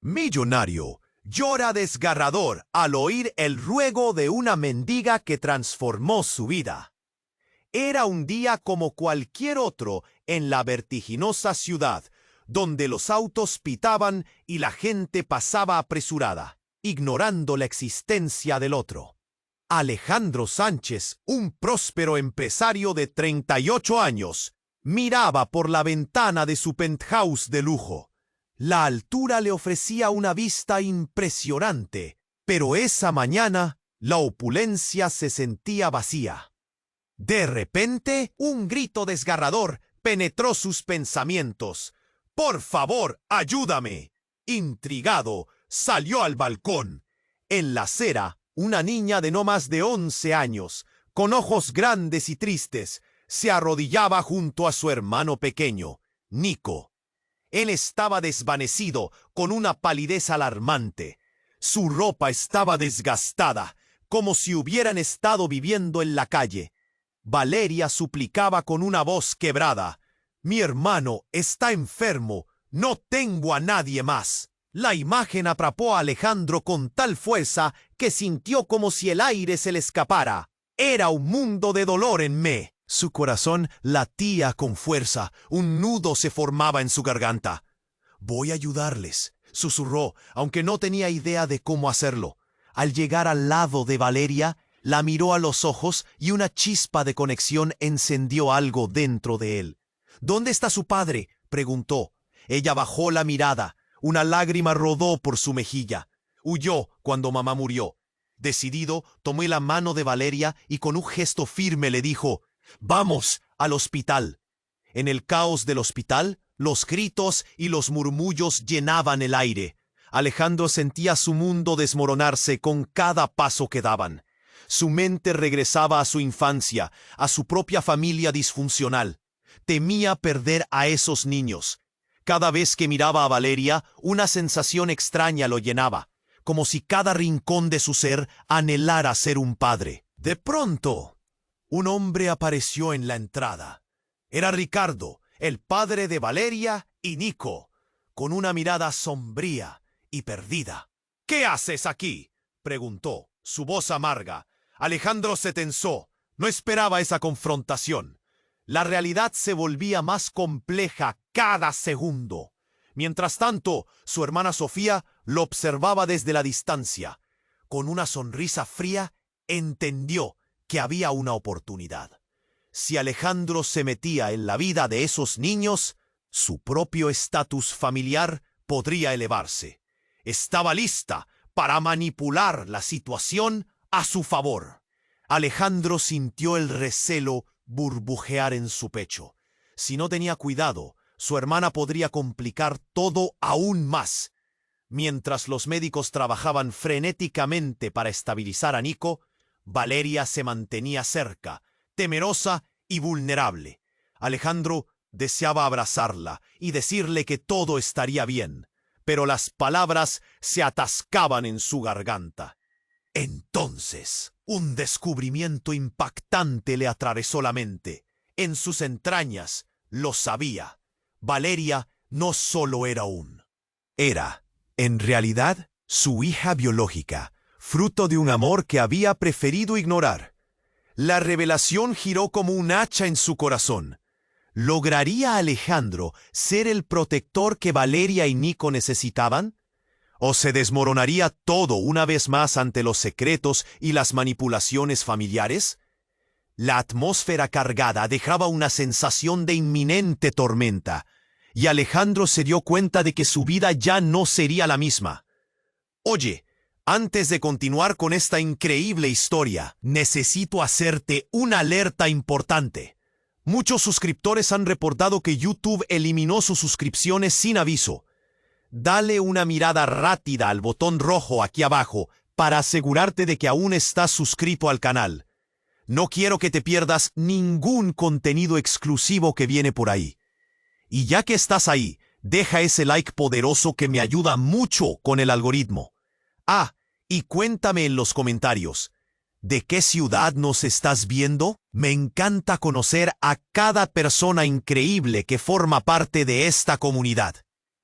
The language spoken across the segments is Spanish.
Millonario llora desgarrador al oír el ruego de una mendiga que transformó su vida. Era un día como cualquier otro en la vertiginosa ciudad, donde los autos pitaban y la gente pasaba apresurada, ignorando la existencia del otro. Alejandro Sánchez, un próspero empresario de 38 años, miraba por la ventana de su penthouse de lujo. La altura le ofrecía una vista impresionante, pero esa mañana la opulencia se sentía vacía. De repente, un grito desgarrador penetró sus pensamientos. ¡Por favor, ayúdame! Intrigado, salió al balcón. En la acera, una niña de no más de 11 años, con ojos grandes y tristes, se arrodillaba junto a su hermano pequeño, Nico. Él estaba desvanecido, con una palidez alarmante. Su ropa estaba desgastada, como si hubieran estado viviendo en la calle. Valeria suplicaba con una voz quebrada: «Mi hermano está enfermo, no tengo a nadie más». La imagen atrapó a Alejandro con tal fuerza que sintió como si el aire se le escapara. Era un mundo de dolor en mí. Su corazón latía con fuerza, un nudo se formaba en su garganta. «Voy a ayudarles», susurró, aunque no tenía idea de cómo hacerlo. Al llegar al lado de Valeria, la miró a los ojos y una chispa de conexión encendió algo dentro de él. «¿Dónde está su padre?», preguntó. Ella bajó la mirada. Una lágrima rodó por su mejilla. Huyó cuando mamá murió. Decidido, tomé la mano de Valeria y con un gesto firme le dijo: «Vamos al hospital». En el caos del hospital, los gritos y los murmullos llenaban el aire. Alejandro sentía su mundo desmoronarse con cada paso que daban. Su mente regresaba a su infancia, a su propia familia disfuncional. Temía perder a esos niños. Cada vez que miraba a Valeria, una sensación extraña lo llenaba, como si cada rincón de su ser anhelara ser un padre. De pronto, un hombre apareció en la entrada. Era Ricardo, el padre de Valeria y Nico, con una mirada sombría y perdida. «¿Qué haces aquí?», preguntó, su voz amarga. Alejandro se tensó. No esperaba esa confrontación. La realidad se volvía más compleja cada segundo. Mientras tanto, su hermana Sofía lo observaba desde la distancia. Con una sonrisa fría, entendió que había una oportunidad. Si Alejandro se metía en la vida de esos niños, su propio estatus familiar podría elevarse. Estaba lista para manipular la situación a su favor. Alejandro sintió el recelo burbujear en su pecho. Si no tenía cuidado, su hermana podría complicar todo aún más. Mientras los médicos trabajaban frenéticamente para estabilizar a Nico, Valeria se mantenía cerca, temerosa y vulnerable. Alejandro deseaba abrazarla y decirle que todo estaría bien, pero las palabras se atascaban en su garganta. Entonces, un descubrimiento impactante le atravesó la mente. En sus entrañas, lo sabía. Valeria no solo era, en realidad, su hija biológica, fruto de un amor que había preferido ignorar. La revelación giró como un hacha en su corazón. ¿Lograría Alejandro ser el protector que Valeria y Nico necesitaban? ¿O se desmoronaría todo una vez más ante los secretos y las manipulaciones familiares? La atmósfera cargada dejaba una sensación de inminente tormenta, y Alejandro se dio cuenta de que su vida ya no sería la misma. «Oye, antes de continuar con esta increíble historia, necesito hacerte una alerta importante. Muchos suscriptores han reportado que YouTube eliminó sus suscripciones sin aviso. Dale una mirada rápida al botón rojo aquí abajo para asegurarte de que aún estás suscrito al canal. No quiero que te pierdas ningún contenido exclusivo que viene por ahí. Y ya que estás ahí, deja ese like poderoso que me ayuda mucho con el algoritmo. Ah, y cuéntame en los comentarios, ¿de qué ciudad nos estás viendo? Me encanta conocer a cada persona increíble que forma parte de esta comunidad.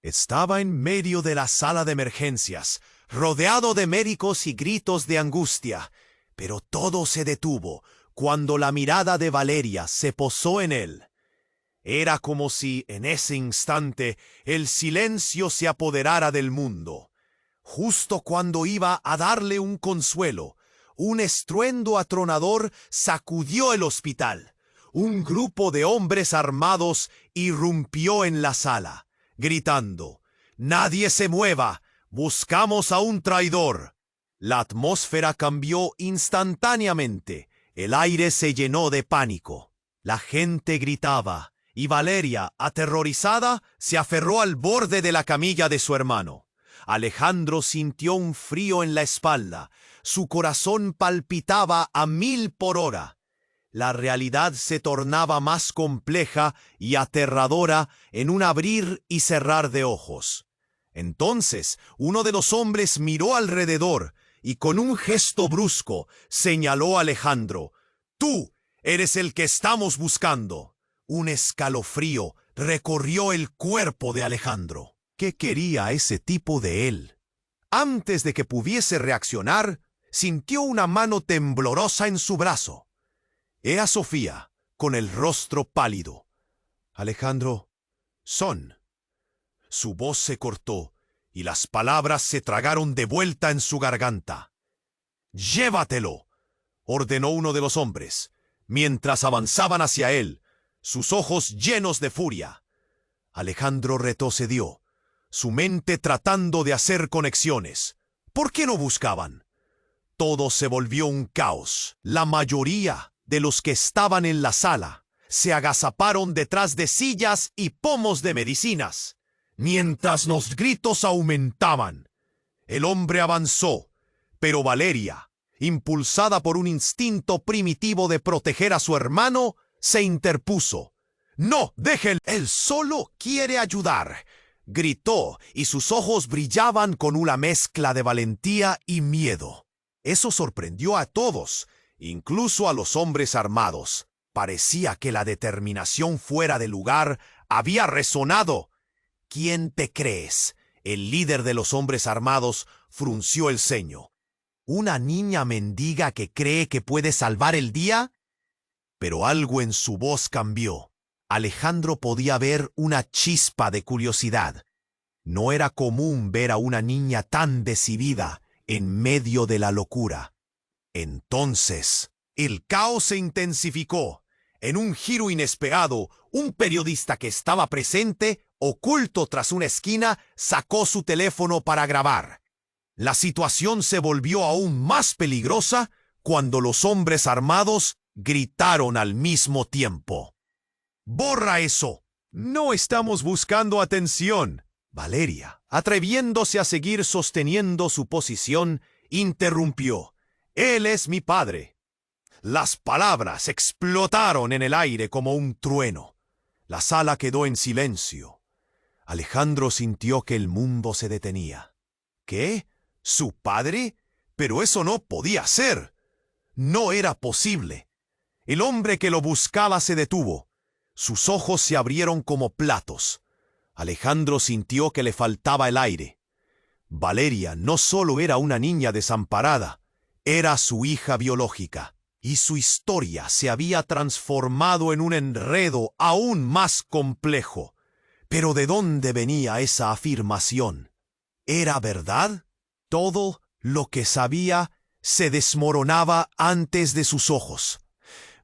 Estaba en medio de la sala de emergencias, rodeado de médicos y gritos de angustia, pero todo se detuvo cuando la mirada de Valeria se posó en él. Era como si, en ese instante, el silencio se apoderara del mundo. Justo cuando iba a darle un consuelo, un estruendo atronador sacudió el hospital. Un grupo de hombres armados irrumpió en la sala, gritando: «¡Nadie se mueva! ¡Buscamos a un traidor!». La atmósfera cambió instantáneamente. El aire se llenó de pánico. La gente gritaba, y Valeria, aterrorizada, se aferró al borde de la camilla de su hermano. Alejandro sintió un frío en la espalda. Su corazón palpitaba a 1000 por hora. La realidad se tornaba más compleja y aterradora en un abrir y cerrar de ojos. Entonces, uno de los hombres miró alrededor y con un gesto brusco señaló a Alejandro. «Tú eres el que estamos buscando». Un escalofrío recorrió el cuerpo de Alejandro. ¿Qué quería ese tipo de él? Antes de que pudiese reaccionar, sintió una mano temblorosa en su brazo. Era Sofía, con el rostro pálido. «Alejandro, son». Su voz se cortó y las palabras se tragaron de vuelta en su garganta. «Llévatelo», ordenó uno de los hombres, mientras avanzaban hacia él, sus ojos llenos de furia. Alejandro retrocedió, su mente tratando de hacer conexiones. ¿Por qué no buscaban? Todo se volvió un caos. La mayoría de los que estaban en la sala se agazaparon detrás de sillas y pomos de medicinas, mientras los gritos aumentaban. El hombre avanzó, pero Valeria, impulsada por un instinto primitivo de proteger a su hermano, se interpuso. «No, déjenlo. Él solo quiere ayudar», gritó, y sus ojos brillaban con una mezcla de valentía y miedo. Eso sorprendió a todos, incluso a los hombres armados. Parecía que la determinación fuera de lugar había resonado. «¿Quién te crees?», el líder de los hombres armados frunció el ceño. ¿Una niña mendiga que cree que puede salvar el día? Pero algo en su voz cambió. Alejandro podía ver una chispa de curiosidad. No era común ver a una niña tan decidida en medio de la locura. Entonces, el caos se intensificó. En un giro inesperado, un periodista que estaba presente, oculto tras una esquina, sacó su teléfono para grabar. La situación se volvió aún más peligrosa cuando los hombres armados gritaron al mismo tiempo. «¡Borra eso! No estamos buscando atención». Valeria, atreviéndose a seguir sosteniendo su posición, interrumpió. «Él es mi padre». Las palabras explotaron en el aire como un trueno. La sala quedó en silencio. Alejandro sintió que el mundo se detenía. ¿Qué? ¿Su padre? Pero eso no podía ser. No era posible. El hombre que lo buscaba se detuvo. Sus ojos se abrieron como platos. Alejandro sintió que le faltaba el aire. Valeria no solo era una niña desamparada, era su hija biológica, y su historia se había transformado en un enredo aún más complejo. Pero ¿de dónde venía esa afirmación? ¿Era verdad? Todo lo que sabía se desmoronaba antes de sus ojos.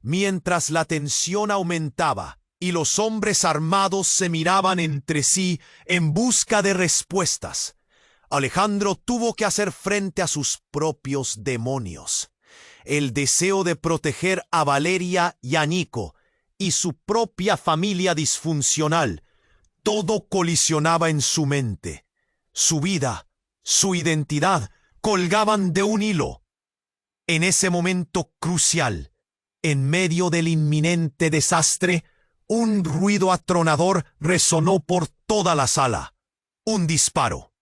Mientras la tensión aumentaba y los hombres armados se miraban entre sí en busca de respuestas, Alejandro tuvo que hacer frente a sus propios demonios. El deseo de proteger a Valeria y a Nico y su propia familia disfuncional. Todo colisionaba en su mente. Su vida, su identidad, colgaban de un hilo. En ese momento crucial, en medio del inminente desastre, un ruido atronador resonó por toda la sala. Un disparo.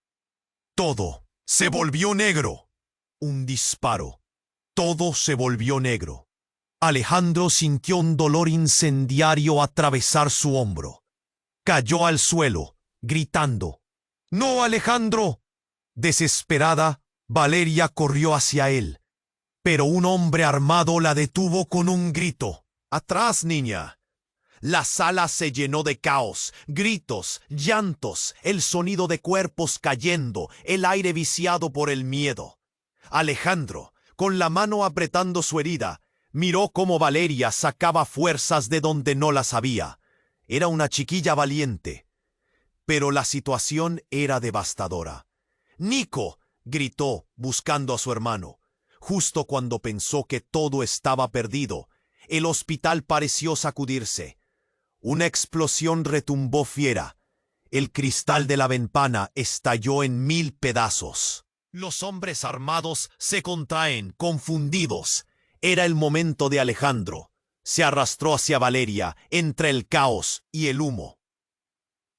Todo se volvió negro. Un disparo. Todo se volvió negro. Alejandro sintió un dolor incendiario atravesar su hombro. Cayó al suelo, gritando, ¡No, Alejandro! Desesperada, Valeria corrió hacia él, pero un hombre armado la detuvo con un grito. ¡Atrás, niña! La sala se llenó de caos, gritos, llantos, el sonido de cuerpos cayendo, el aire viciado por el miedo. Alejandro, con la mano apretando su herida, miró cómo Valeria sacaba fuerzas de donde no las había. Era una chiquilla valiente, pero la situación era devastadora. ¡Nico!, gritó, buscando a su hermano. Justo cuando pensó que todo estaba perdido, el hospital pareció sacudirse. Una explosión retumbó fiera. El cristal de la ventana estalló en 1000 pedazos. Los hombres armados se contraen, confundidos. Era el momento de Alejandro. Se arrastró hacia Valeria, entre el caos y el humo.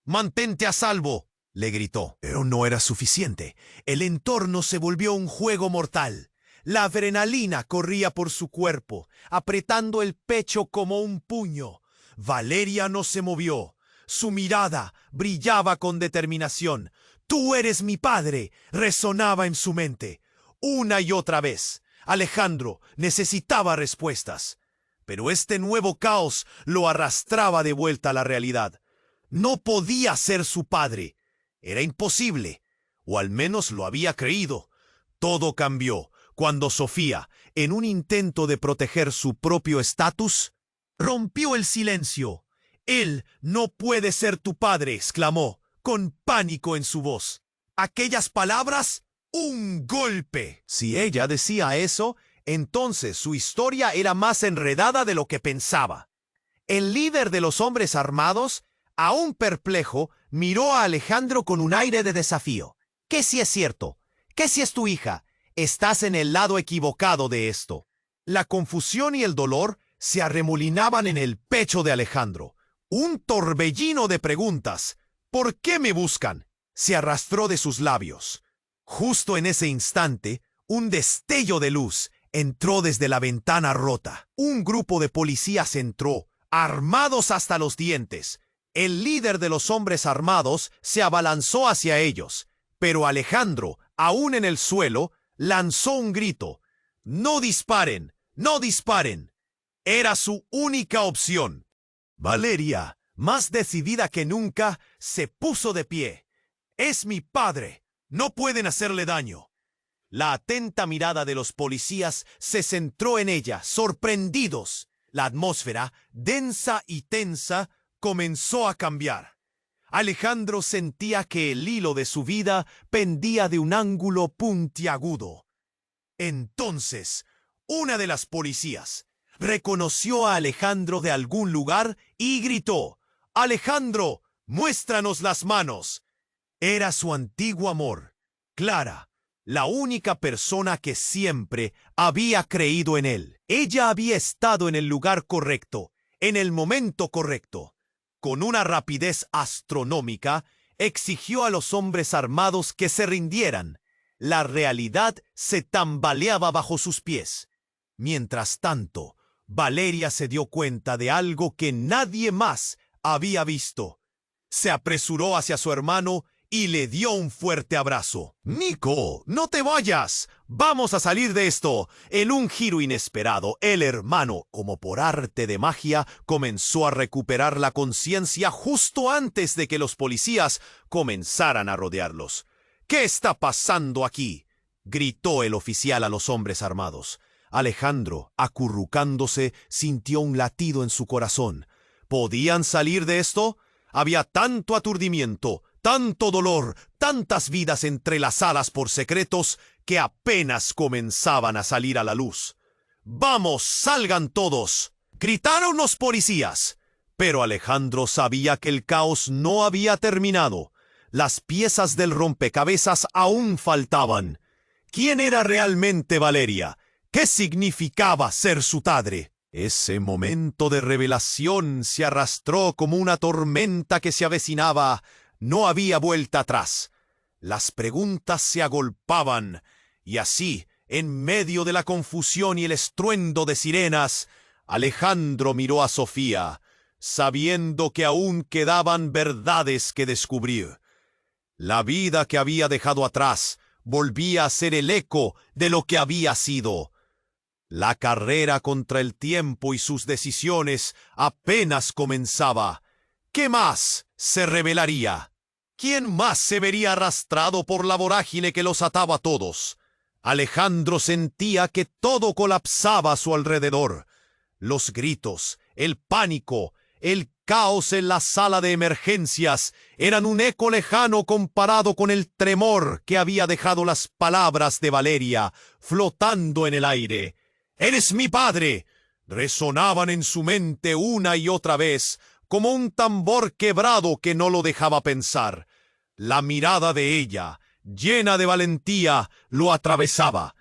«¡Mantente a salvo!», le gritó. Pero no era suficiente. El entorno se volvió un juego mortal. La adrenalina corría por su cuerpo, apretando el pecho como un puño. Valeria no se movió. Su mirada brillaba con determinación. «¡Tú eres mi padre!», resonaba en su mente. Una y otra vez, Alejandro necesitaba respuestas. Pero este nuevo caos lo arrastraba de vuelta a la realidad. No podía ser su padre. Era imposible. O al menos lo había creído. Todo cambió cuando Sofía, en un intento de proteger su propio estatus, rompió el silencio. «Él no puede ser tu padre», exclamó, con pánico en su voz. Aquellas palabras, un golpe. Si ella decía eso, entonces su historia era más enredada de lo que pensaba. El líder de los hombres armados, aún perplejo, miró a Alejandro con un aire de desafío. «¿Qué si es cierto? ¿Qué si es tu hija? Estás en el lado equivocado de esto». La confusión y el dolor se arremolinaban en el pecho de Alejandro. Un torbellino de preguntas. «¿Por qué me buscan?», se arrastró de sus labios. Justo en ese instante, un destello de luz entró desde la ventana rota. Un grupo de policías entró, armados hasta los dientes. El líder de los hombres armados se abalanzó hacia ellos, pero Alejandro, aún en el suelo, lanzó un grito. «¡No disparen! ¡No disparen!». Era su única opción. Valeria, más decidida que nunca, se puso de pie. «Es mi padre. No pueden hacerle daño». La atenta mirada de los policías se centró en ella, sorprendidos. La atmósfera, densa y tensa, comenzó a cambiar. Alejandro sentía que el hilo de su vida pendía de un ángulo puntiagudo. Entonces, una de las policías reconoció a Alejandro de algún lugar y gritó: «¡Alejandro, muéstranos las manos!». Era su antiguo amor, Clara, la única persona que siempre había creído en él. Ella había estado en el lugar correcto, en el momento correcto. Con una rapidez astronómica, exigió a los hombres armados que se rindieran. La realidad se tambaleaba bajo sus pies. Mientras tanto, Valeria se dio cuenta de algo que nadie más había visto. Se apresuró hacia su hermano y le dio un fuerte abrazo. «Nico, no te vayas. Vamos a salir de esto». En un giro inesperado, el hermano, como por arte de magia, comenzó a recuperar la conciencia justo antes de que los policías comenzaran a rodearlos. «¿Qué está pasando aquí?», gritó el oficial a los hombres armados. Alejandro, acurrucándose, sintió un latido en su corazón. ¿Podían salir de esto? Había tanto aturdimiento, tanto dolor, tantas vidas entrelazadas por secretos que apenas comenzaban a salir a la luz. «¡Vamos, salgan todos!», gritaron los policías. Pero Alejandro sabía que el caos no había terminado. Las piezas del rompecabezas aún faltaban. ¿Quién era realmente Valeria? ¿Qué significaba ser su padre? Ese momento de revelación se arrastró como una tormenta que se avecinaba. No había vuelta atrás. Las preguntas se agolpaban, y así, en medio de la confusión y el estruendo de sirenas, Alejandro miró a Sofía, sabiendo que aún quedaban verdades que descubrir. La vida que había dejado atrás volvía a ser el eco de lo que había sido. La carrera contra el tiempo y sus decisiones apenas comenzaba. ¿Qué más se revelaría? ¿Quién más se vería arrastrado por la vorágine que los ataba a todos? Alejandro sentía que todo colapsaba a su alrededor. Los gritos, el pánico, el caos en la sala de emergencias eran un eco lejano comparado con el tremor que había dejado las palabras de Valeria flotando en el aire. «¡Eres mi padre!» resonaban en su mente una y otra vez, como un tambor quebrado que no lo dejaba pensar. La mirada de ella, llena de valentía, lo atravesaba.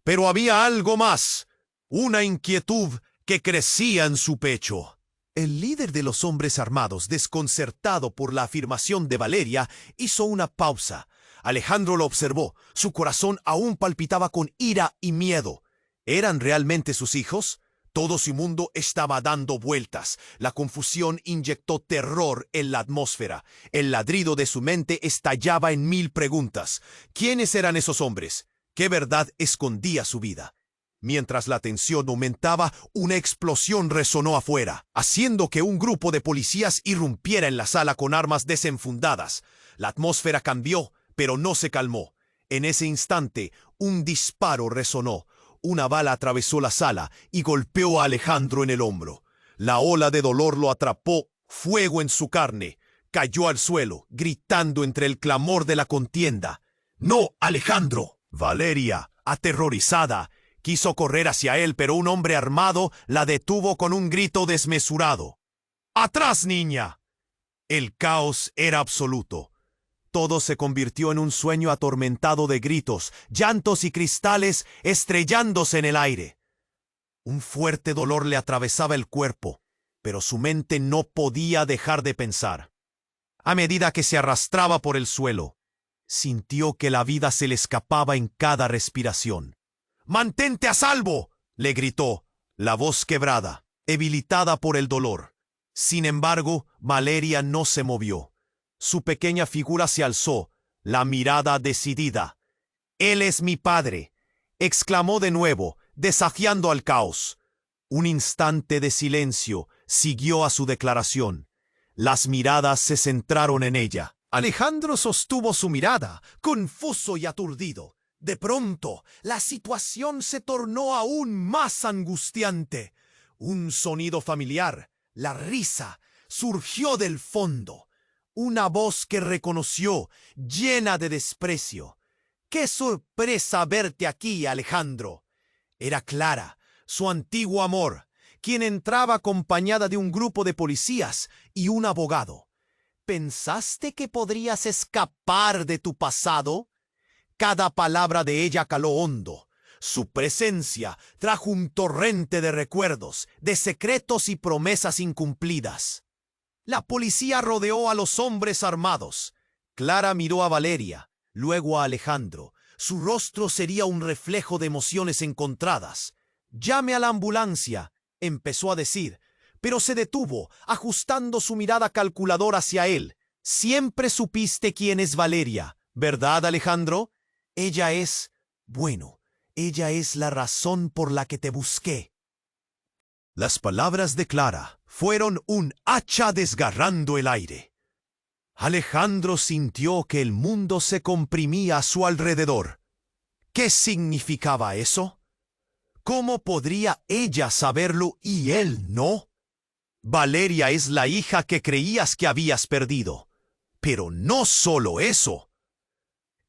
Pero había algo más, una inquietud que crecía en su pecho. El líder de los hombres armados, desconcertado por la afirmación de Valeria, hizo una pausa. Alejandro lo observó. Su corazón aún palpitaba con ira y miedo. ¿Eran realmente sus hijos? Todo su mundo estaba dando vueltas. La confusión inyectó terror en la atmósfera. El ladrido de su mente estallaba en 1000 preguntas. ¿Quiénes eran esos hombres? ¿Qué verdad escondía su vida? Mientras la tensión aumentaba, una explosión resonó afuera, haciendo que un grupo de policías irrumpiera en la sala con armas desenfundadas. La atmósfera cambió, pero no se calmó. En ese instante, un disparo resonó. Una bala atravesó la sala y golpeó a Alejandro en el hombro. La ola de dolor lo atrapó, fuego en su carne. Cayó al suelo, gritando entre el clamor de la contienda. «¡No, Alejandro!» Valeria, aterrorizada, quiso correr hacia él, pero un hombre armado la detuvo con un grito desmesurado. «¡Atrás, niña!» El caos era absoluto. Todo se convirtió en un sueño atormentado de gritos, llantos y cristales estrellándose en el aire. Un fuerte dolor le atravesaba el cuerpo, pero su mente no podía dejar de pensar. A medida que se arrastraba por el suelo, sintió que la vida se le escapaba en cada respiración. «¡Mantente a salvo!», le gritó, la voz quebrada, debilitada por el dolor. Sin embargo, Valeria no se movió. Su pequeña figura se alzó, la mirada decidida. «Él es mi padre», exclamó de nuevo, desafiando al caos. Un instante de silencio siguió a su declaración. Las miradas se centraron en ella. Alejandro sostuvo su mirada, confuso y aturdido. De pronto, la situación se tornó aún más angustiante. Un sonido familiar, la risa, surgió del fondo. Una voz que reconoció, llena de desprecio. «¡Qué sorpresa verte aquí, Alejandro!» Era Clara, su antiguo amor, quien entraba acompañada de un grupo de policías y un abogado. «¿Pensaste que podrías escapar de tu pasado?» Cada palabra de ella caló hondo. Su presencia trajo un torrente de recuerdos, de secretos y promesas incumplidas. La policía rodeó a los hombres armados. Clara miró a Valeria, luego a Alejandro. Su rostro sería un reflejo de emociones encontradas. «Llame a la ambulancia», empezó a decir, pero se detuvo, ajustando su mirada calculadora hacia él. «Siempre supiste quién es Valeria, ¿verdad, Alejandro? Ella es... bueno, ella es la razón por la que te busqué». Las palabras de Clara fueron un hacha desgarrando el aire. Alejandro sintió que el mundo se comprimía a su alrededor. ¿Qué significaba eso? ¿Cómo podría ella saberlo y él no? Valeria es la hija que creías que habías perdido. Pero no solo eso.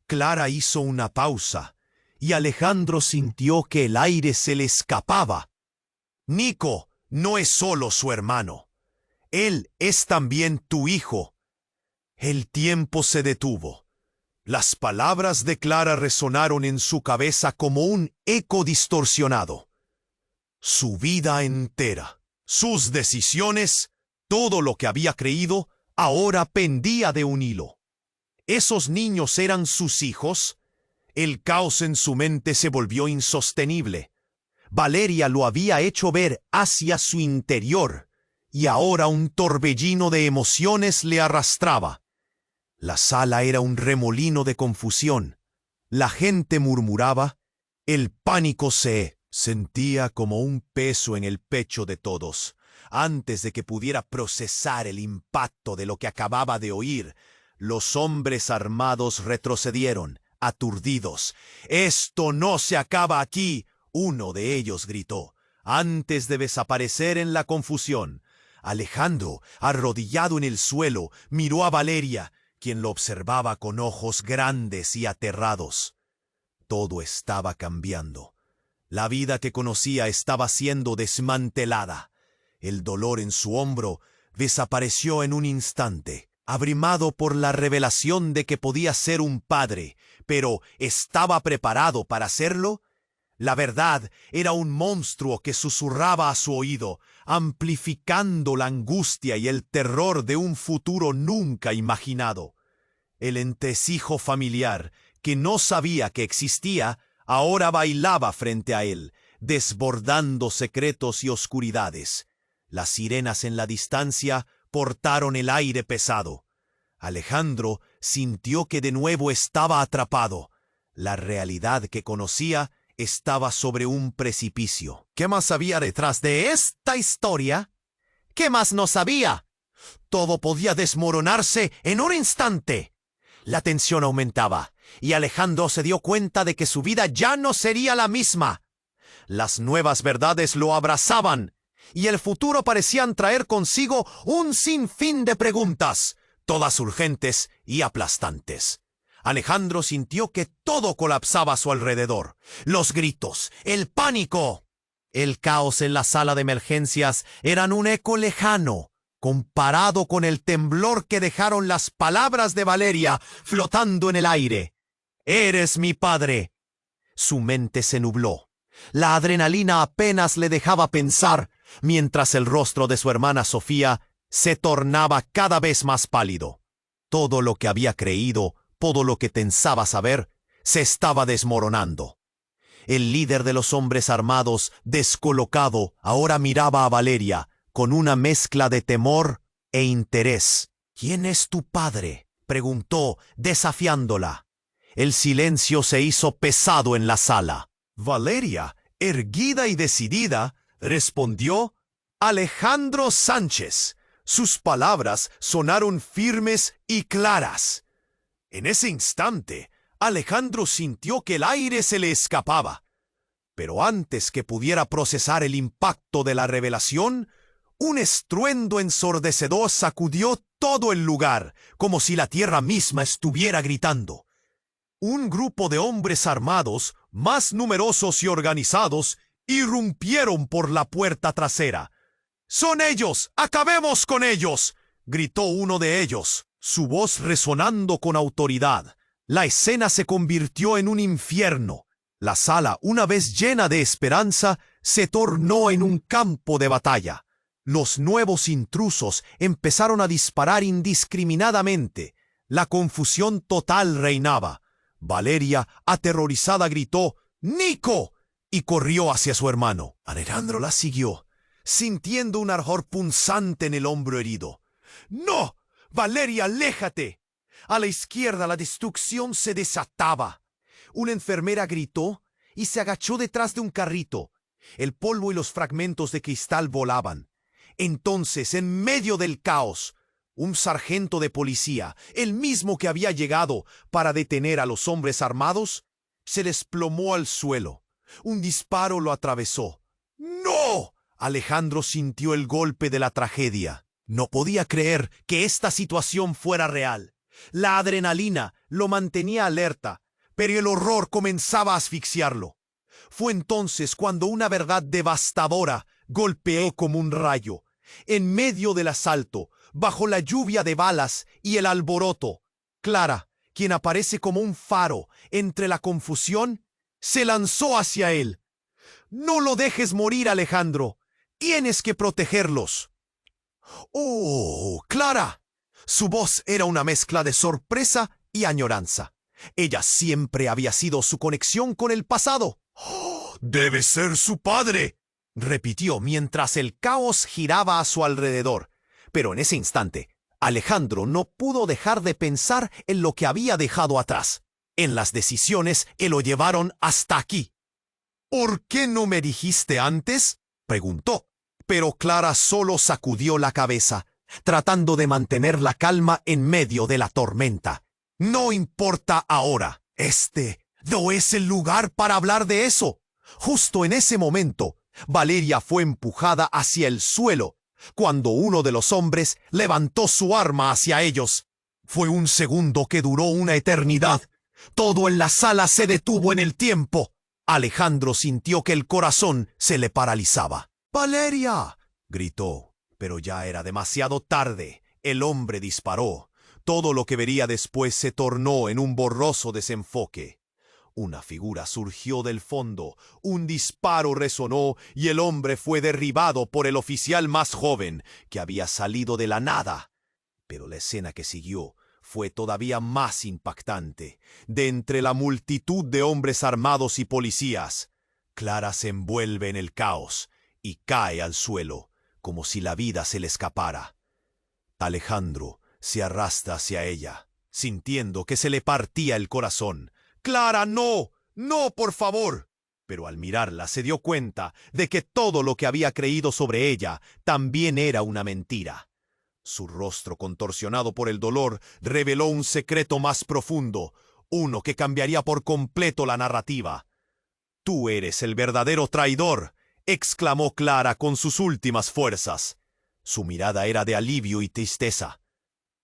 Clara hizo una pausa y Alejandro sintió que el aire se le escapaba. Nico no es solo su hermano. Él es también tu hijo. El tiempo se detuvo. Las palabras de Clara resonaron en su cabeza como un eco distorsionado. Su vida entera, sus decisiones, todo lo que había creído, ahora pendía de un hilo. ¿Esos niños eran sus hijos? El caos en su mente se volvió insostenible. Valeria lo había hecho ver hacia su interior, y ahora un torbellino de emociones le arrastraba. La sala era un remolino de confusión. La gente murmuraba. El pánico se sentía como un peso en el pecho de todos. Antes de que pudiera procesar el impacto de lo que acababa de oír, los hombres armados retrocedieron, aturdidos. «¡Esto no se acaba aquí!», uno de ellos gritó, antes de desaparecer en la confusión. Alejandro, arrodillado en el suelo, miró a Valeria, quien lo observaba con ojos grandes y aterrados. Todo estaba cambiando. La vida que conocía estaba siendo desmantelada. El dolor en su hombro desapareció en un instante, abrumado por la revelación de que podía ser un padre, pero ¿estaba preparado para hacerlo? La verdad era un monstruo que susurraba a su oído, amplificando la angustia y el terror de un futuro nunca imaginado. El entresijo familiar, que no sabía que existía, ahora bailaba frente a él, desbordando secretos y oscuridades. Las sirenas en la distancia portaron el aire pesado. Alejandro sintió que de nuevo estaba atrapado. La realidad que conocía estaba sobre un precipicio. ¿Qué más había detrás de esta historia? ¿Qué más no sabía? Todo podía desmoronarse en un instante. La tensión aumentaba, y Alejandro se dio cuenta de que su vida ya no sería la misma. Las nuevas verdades lo abrazaban, y el futuro parecían traer consigo un sinfín de preguntas, todas urgentes y aplastantes. Alejandro sintió que todo colapsaba a su alrededor. Los gritos, el pánico. El caos en la sala de emergencias eran un eco lejano, comparado con el temblor que dejaron las palabras de Valeria flotando en el aire. «Eres mi padre». Su mente se nubló. La adrenalina apenas le dejaba pensar, mientras el rostro de su hermana Sofía se tornaba cada vez más pálido. Todo lo que había creído, todo lo que pensaba saber, se estaba desmoronando. El líder de los hombres armados, descolocado, ahora miraba a Valeria con una mezcla de temor e interés. «¿Quién es tu padre?», preguntó, desafiándola. El silencio se hizo pesado en la sala. Valeria, erguida y decidida, respondió: «Alejandro Sánchez». Sus palabras sonaron firmes y claras. En ese instante, Alejandro sintió que el aire se le escapaba. Pero antes que pudiera procesar el impacto de la revelación, un estruendo ensordecedor sacudió todo el lugar, como si la tierra misma estuviera gritando. Un grupo de hombres armados, más numerosos y organizados, irrumpieron por la puerta trasera. «¡Son ellos! ¡Acabemos con ellos!», gritó uno de ellos, su voz resonando con autoridad. La escena se convirtió en un infierno. La sala, una vez llena de esperanza, se tornó en un campo de batalla. Los nuevos intrusos empezaron a disparar indiscriminadamente. La confusión total reinaba. Valeria, aterrorizada, gritó: «¡Nico!», y corrió hacia su hermano. Alejandro la siguió, sintiendo un ardor punzante en el hombro herido. «¡No! Valeria, aléjate!». A la izquierda la destrucción se desataba. Una enfermera gritó y se agachó detrás de un carrito. El polvo y los fragmentos de cristal volaban. Entonces, en medio del caos, un sargento de policía, el mismo que había llegado para detener a los hombres armados, se desplomó al suelo. Un disparo lo atravesó. «¡No!». Alejandro sintió el golpe de la tragedia. No podía creer que esta situación fuera real. La adrenalina lo mantenía alerta, pero el horror comenzaba a asfixiarlo. Fue entonces cuando una verdad devastadora golpeó como un rayo. En medio del asalto, bajo la lluvia de balas y el alboroto, Clara, quien aparece como un faro entre la confusión, se lanzó hacia él. «¡No lo dejes morir, Alejandro! ¡Tienes que protegerlos!». «¡Oh, Clara!». Su voz era una mezcla de sorpresa y añoranza. Ella siempre había sido su conexión con el pasado. «¡Oh, debe ser su padre!», repitió mientras el caos giraba a su alrededor. Pero en ese instante, Alejandro no pudo dejar de pensar en lo que había dejado atrás, en las decisiones que lo llevaron hasta aquí. ¿Por qué no me dijiste antes?, preguntó. Pero Clara solo sacudió la cabeza, tratando de mantener la calma en medio de la tormenta. No importa ahora. Este no es el lugar para hablar de eso. Justo en ese momento, Valeria fue empujada hacia el suelo, cuando uno de los hombres levantó su arma hacia ellos. Fue un segundo que duró una eternidad. Todo en la sala se detuvo en el tiempo. Alejandro sintió que el corazón se le paralizaba. ¡Valeria!, gritó, pero ya era demasiado tarde. El hombre disparó. Todo lo que vería después se tornó en un borroso desenfoque. Una figura surgió del fondo, un disparo resonó y el hombre fue derribado por el oficial más joven, que había salido de la nada. Pero la escena que siguió fue todavía más impactante. De entre la multitud de hombres armados y policías, Clara se envuelve en el caos y cae al suelo, como si la vida se le escapara. Alejandro se arrastra hacia ella, sintiendo que se le partía el corazón. ¡Clara, no! ¡No, por favor! Pero al mirarla se dio cuenta de que todo lo que había creído sobre ella también era una mentira. Su rostro, contorsionado por el dolor, reveló un secreto más profundo, uno que cambiaría por completo la narrativa. «Tú eres el verdadero traidor», exclamó Clara con sus últimas fuerzas. Su mirada era de alivio y tristeza.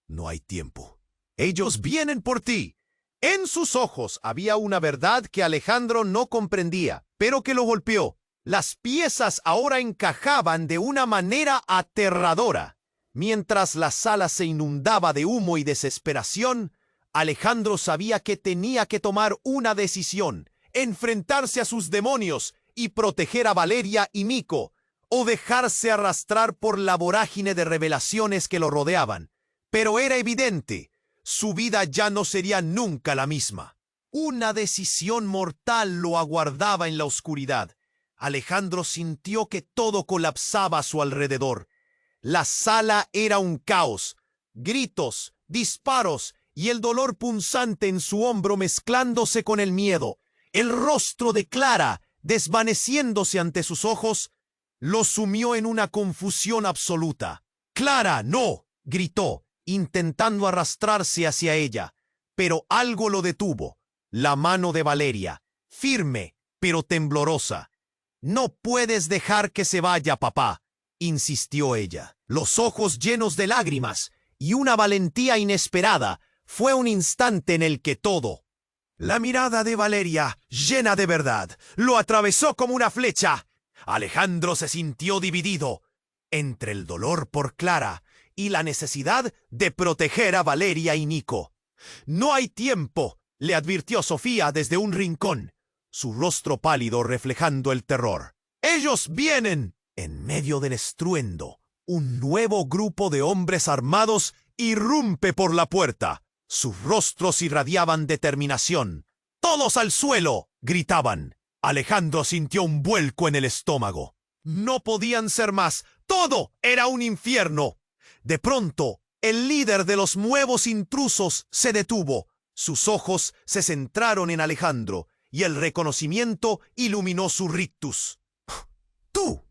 «No hay tiempo. Ellos vienen por ti». En sus ojos había una verdad que Alejandro no comprendía, pero que lo golpeó. Las piezas ahora encajaban de una manera aterradora. Mientras la sala se inundaba de humo y desesperación, Alejandro sabía que tenía que tomar una decisión: enfrentarse a sus demonios y proteger a Valeria y Nico, o dejarse arrastrar por la vorágine de revelaciones que lo rodeaban. Pero era evidente: su vida ya no sería nunca la misma. Una decisión mortal lo aguardaba en la oscuridad. Alejandro sintió que todo colapsaba a su alrededor. La sala era un caos, gritos, disparos y el dolor punzante en su hombro mezclándose con el miedo. El rostro de Clara, desvaneciéndose ante sus ojos, lo sumió en una confusión absoluta. «¡Clara, no!», gritó, intentando arrastrarse hacia ella, pero algo lo detuvo. La mano de Valeria, firme pero temblorosa. «No puedes dejar que se vaya, papá», insistió ella. Los ojos llenos de lágrimas y una valentía inesperada. Fue un instante en el que todo. La mirada de Valeria, llena de verdad, lo atravesó como una flecha. Alejandro se sintió dividido entre el dolor por Clara y la necesidad de proteger a Valeria y Nico. «No hay tiempo», le advirtió Sofía desde un rincón, su rostro pálido reflejando el terror. «¡Ellos vienen!». En medio del estruendo, un nuevo grupo de hombres armados irrumpe por la puerta. Sus rostros irradiaban determinación. «¡Todos al suelo!», gritaban. Alejandro sintió un vuelco en el estómago. No podían ser más. Todo era un infierno. De pronto, el líder de los nuevos intrusos se detuvo. Sus ojos se centraron en Alejandro y el reconocimiento iluminó su rictus. «¡Tú!»,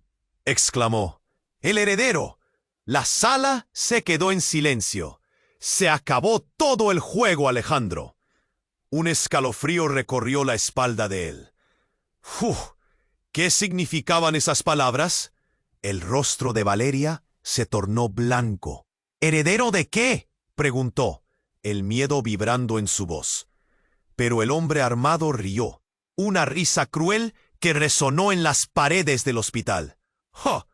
exclamó. «¡El heredero!». La sala se quedó en silencio. Se acabó todo el juego, Alejandro. Un escalofrío recorrió la espalda de él. «¡Uf! ¿Qué significaban esas palabras?». El rostro de Valeria se tornó blanco. «¿Heredero de qué?», preguntó, el miedo vibrando en su voz. Pero el hombre armado rió, una risa cruel que resonó en las paredes del hospital. «¡Ja!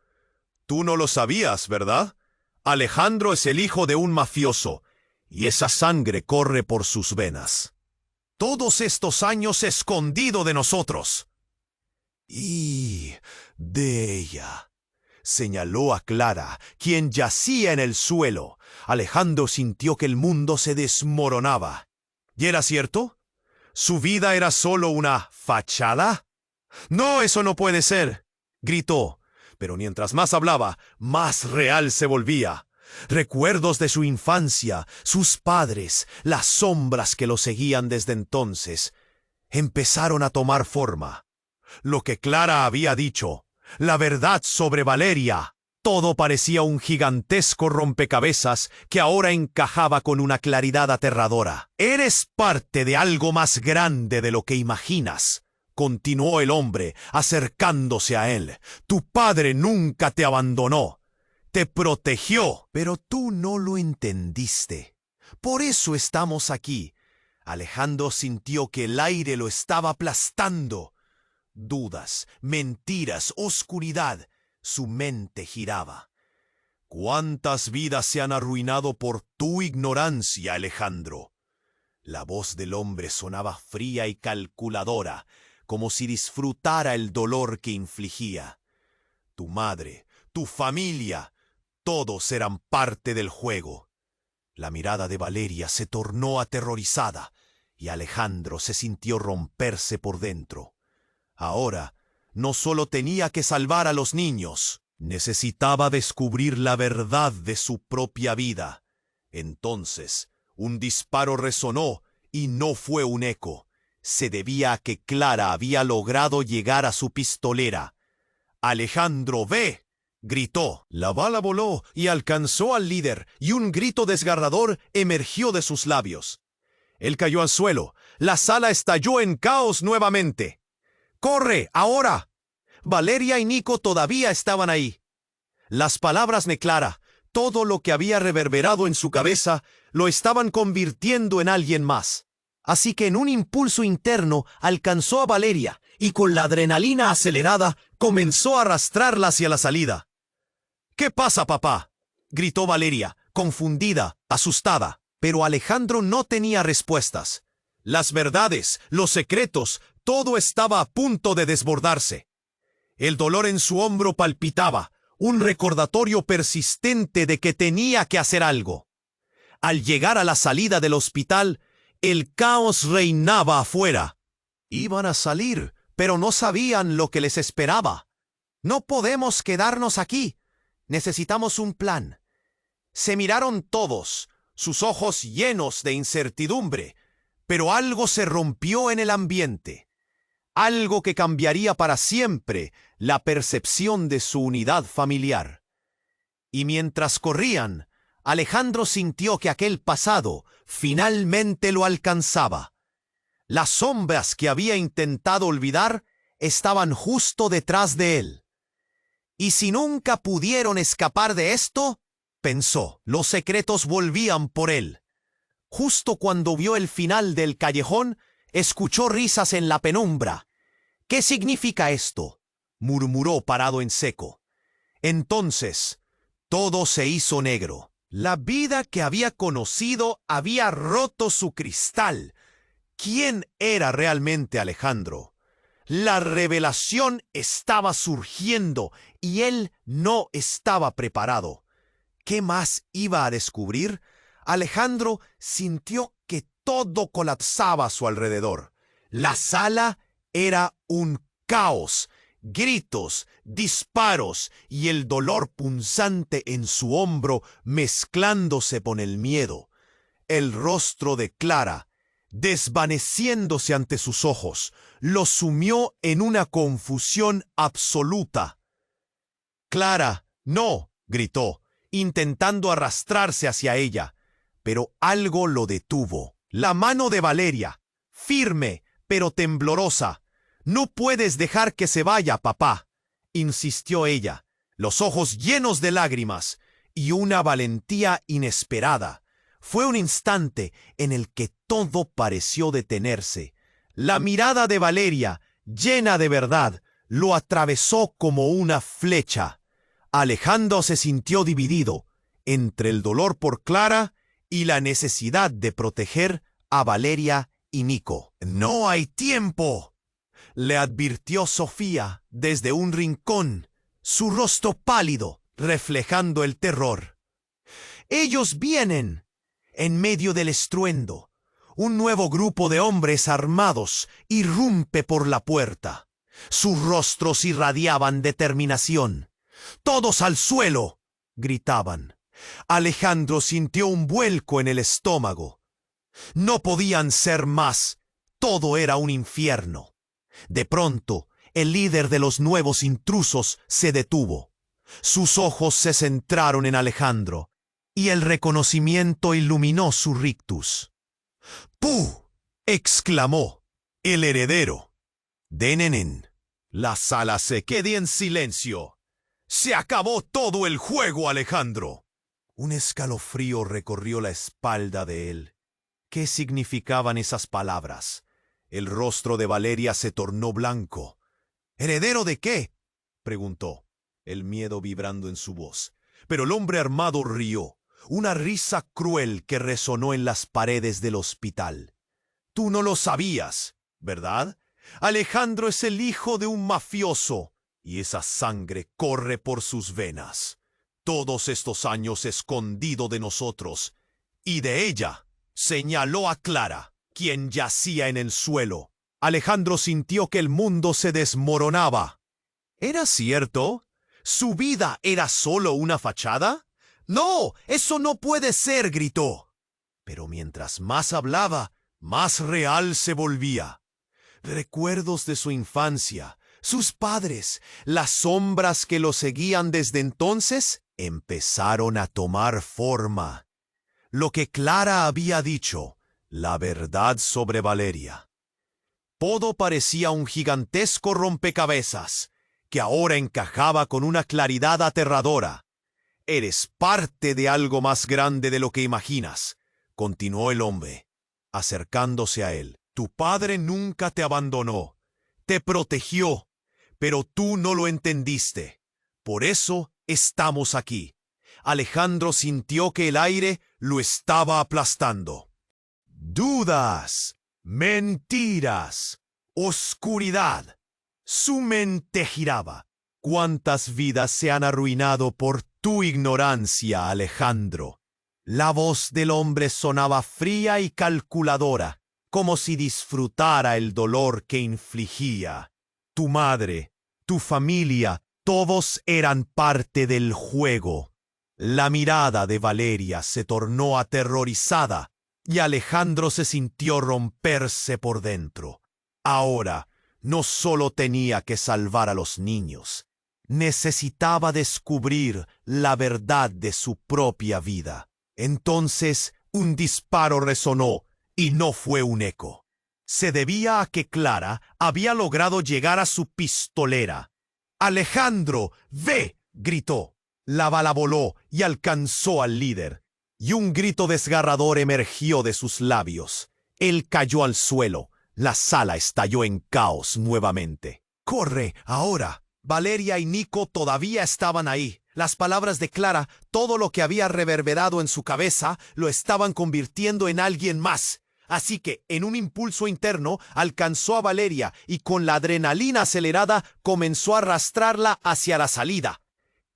Tú no lo sabías, ¿verdad? Alejandro es el hijo de un mafioso, y esa sangre corre por sus venas. Todos estos años escondido de nosotros». «Y de ella», señaló a Clara, quien yacía en el suelo. Alejandro sintió que el mundo se desmoronaba. ¿Y era cierto? ¿Su vida era solo una fachada? «¡No, eso no puede ser!», gritó. Pero mientras más hablaba, más real se volvía. Recuerdos de su infancia, sus padres, las sombras que lo seguían desde entonces, empezaron a tomar forma. Lo que Clara había dicho, la verdad sobre Valeria, todo parecía un gigantesco rompecabezas que ahora encajaba con una claridad aterradora. «Eres parte de algo más grande de lo que imaginas», continuó el hombre, acercándose a él. «Tu padre nunca te abandonó. Te protegió, pero tú no lo entendiste. Por eso estamos aquí». Alejandro sintió que el aire lo estaba aplastando. Dudas, mentiras, oscuridad. Su mente giraba. «¿Cuántas vidas se han arruinado por tu ignorancia, Alejandro?» La voz del hombre sonaba fría y calculadora, como si disfrutara el dolor que infligía. «Tu madre, tu familia, todos eran parte del juego». La mirada de Valeria se tornó aterrorizada y Alejandro se sintió romperse por dentro. Ahora, no solo tenía que salvar a los niños, necesitaba descubrir la verdad de su propia vida. Entonces, un disparo resonó y no fue un eco. Se debía a que Clara había logrado llegar a su pistolera. «Alejandro, ve», gritó. La bala voló y alcanzó al líder, y un grito desgarrador emergió de sus labios. Él cayó al suelo. La sala estalló en caos nuevamente. «¡Corre, ahora!». Valeria y Nico todavía estaban ahí. Las palabras de Clara, todo lo que había reverberado en su cabeza, lo estaban convirtiendo en alguien más. Así que en un impulso interno alcanzó a Valeria y con la adrenalina acelerada comenzó a arrastrarla hacia la salida. «¿Qué pasa, papá?», gritó Valeria, confundida, asustada. Pero Alejandro no tenía respuestas. Las verdades, los secretos, todo estaba a punto de desbordarse. El dolor en su hombro palpitaba, un recordatorio persistente de que tenía que hacer algo. Al llegar a la salida del hospital, el caos reinaba afuera. Iban a salir, pero no sabían lo que les esperaba. «No podemos quedarnos aquí. Necesitamos un plan». Se miraron todos, sus ojos llenos de incertidumbre, pero algo se rompió en el ambiente. Algo que cambiaría para siempre la percepción de su unidad familiar. Y mientras corrían, Alejandro sintió que aquel pasado finalmente lo alcanzaba. Las sombras que había intentado olvidar estaban justo detrás de él. «¿Y si nunca pudieron escapar de esto?», pensó. Los secretos volvían por él. Justo cuando vio el final del callejón, escuchó risas en la penumbra. «¿Qué significa esto?», murmuró parado en seco. Entonces, todo se hizo negro. La vida que había conocido había roto su cristal. ¿Quién era realmente Alejandro? La revelación estaba surgiendo y él no estaba preparado. ¿Qué más iba a descubrir? Alejandro sintió que todo colapsaba a su alrededor. La sala era un caos, gritos, disparos y el dolor punzante en su hombro mezclándose con el miedo. El rostro de Clara, desvaneciéndose ante sus ojos, lo sumió en una confusión absoluta. «Clara, no», gritó, intentando arrastrarse hacia ella, pero algo lo detuvo. La mano de Valeria, firme pero temblorosa. «No puedes dejar que se vaya, papá», insistió ella, los ojos llenos de lágrimas y una valentía inesperada. Fue un instante en el que todo pareció detenerse. La mirada de Valeria, llena de verdad, lo atravesó como una flecha. Alejandro se sintió dividido entre el dolor por Clara y la necesidad de proteger a Valeria y Nico. «No hay tiempo», le advirtió Sofía desde un rincón, su rostro pálido, reflejando el terror. «Ellos vienen». En medio del estruendo, un nuevo grupo de hombres armados irrumpe por la puerta. Sus rostros irradiaban determinación. «¡Todos al suelo!», gritaban. Alejandro sintió un vuelco en el estómago. No podían ser más. Todo era un infierno. De pronto, el líder de los nuevos intrusos se detuvo. Sus ojos se centraron en Alejandro, y el reconocimiento iluminó su rictus. ¡Puh! Exclamó. El heredero. Denenen. La sala se quedó en silencio. Se acabó todo el juego, Alejandro. Un escalofrío recorrió la espalda de él. ¿Qué significaban esas palabras? El rostro de Valeria se tornó blanco. ¿Heredero de qué?, preguntó, el miedo vibrando en su voz. Pero el hombre armado rió, una risa cruel que resonó en las paredes del hospital. Tú no lo sabías, ¿verdad? Alejandro es el hijo de un mafioso, y esa sangre corre por sus venas. Todos estos años escondido de nosotros, y de ella, señaló a Clara, quien yacía en el suelo. Alejandro sintió que el mundo se desmoronaba. ¿Era cierto? ¿Su vida era solo una fachada? ¡No! ¡Eso no puede ser!, gritó. Pero mientras más hablaba, más real se volvía. Recuerdos de su infancia, sus padres, las sombras que lo seguían desde entonces, empezaron a tomar forma. Lo que Clara había dicho, la verdad sobre Valeria. Todo parecía un gigantesco rompecabezas, que ahora encajaba con una claridad aterradora. Eres parte de algo más grande de lo que imaginas, continuó el hombre, acercándose a él. Tu padre nunca te abandonó, te protegió, pero tú no lo entendiste. Por eso estamos aquí. Alejandro sintió que el aire lo estaba aplastando. Dudas, mentiras, oscuridad. Su mente giraba. ¿Cuántas vidas se han arruinado por tu ignorancia, Alejandro? La voz del hombre sonaba fría y calculadora, como si disfrutara el dolor que infligía. Tu madre, tu familia, todos eran parte del juego. La mirada de Valeria se tornó aterrorizada y Alejandro se sintió romperse por dentro. Ahora, no solo tenía que salvar a los niños, necesitaba descubrir la verdad de su propia vida. Entonces, un disparo resonó, y no fue un eco. Se debía a que Clara había logrado llegar a su pistolera. «¡Alejandro, ve!», gritó. La bala voló y alcanzó al líder, y un grito desgarrador emergió de sus labios. Él cayó al suelo. La sala estalló en caos nuevamente. «¡Corre, ahora!». Valeria y Nico todavía estaban ahí. Las palabras de Clara, todo lo que había reverberado en su cabeza, lo estaban convirtiendo en alguien más. Así que, en un impulso interno, alcanzó a Valeria y con la adrenalina acelerada comenzó a arrastrarla hacia la salida.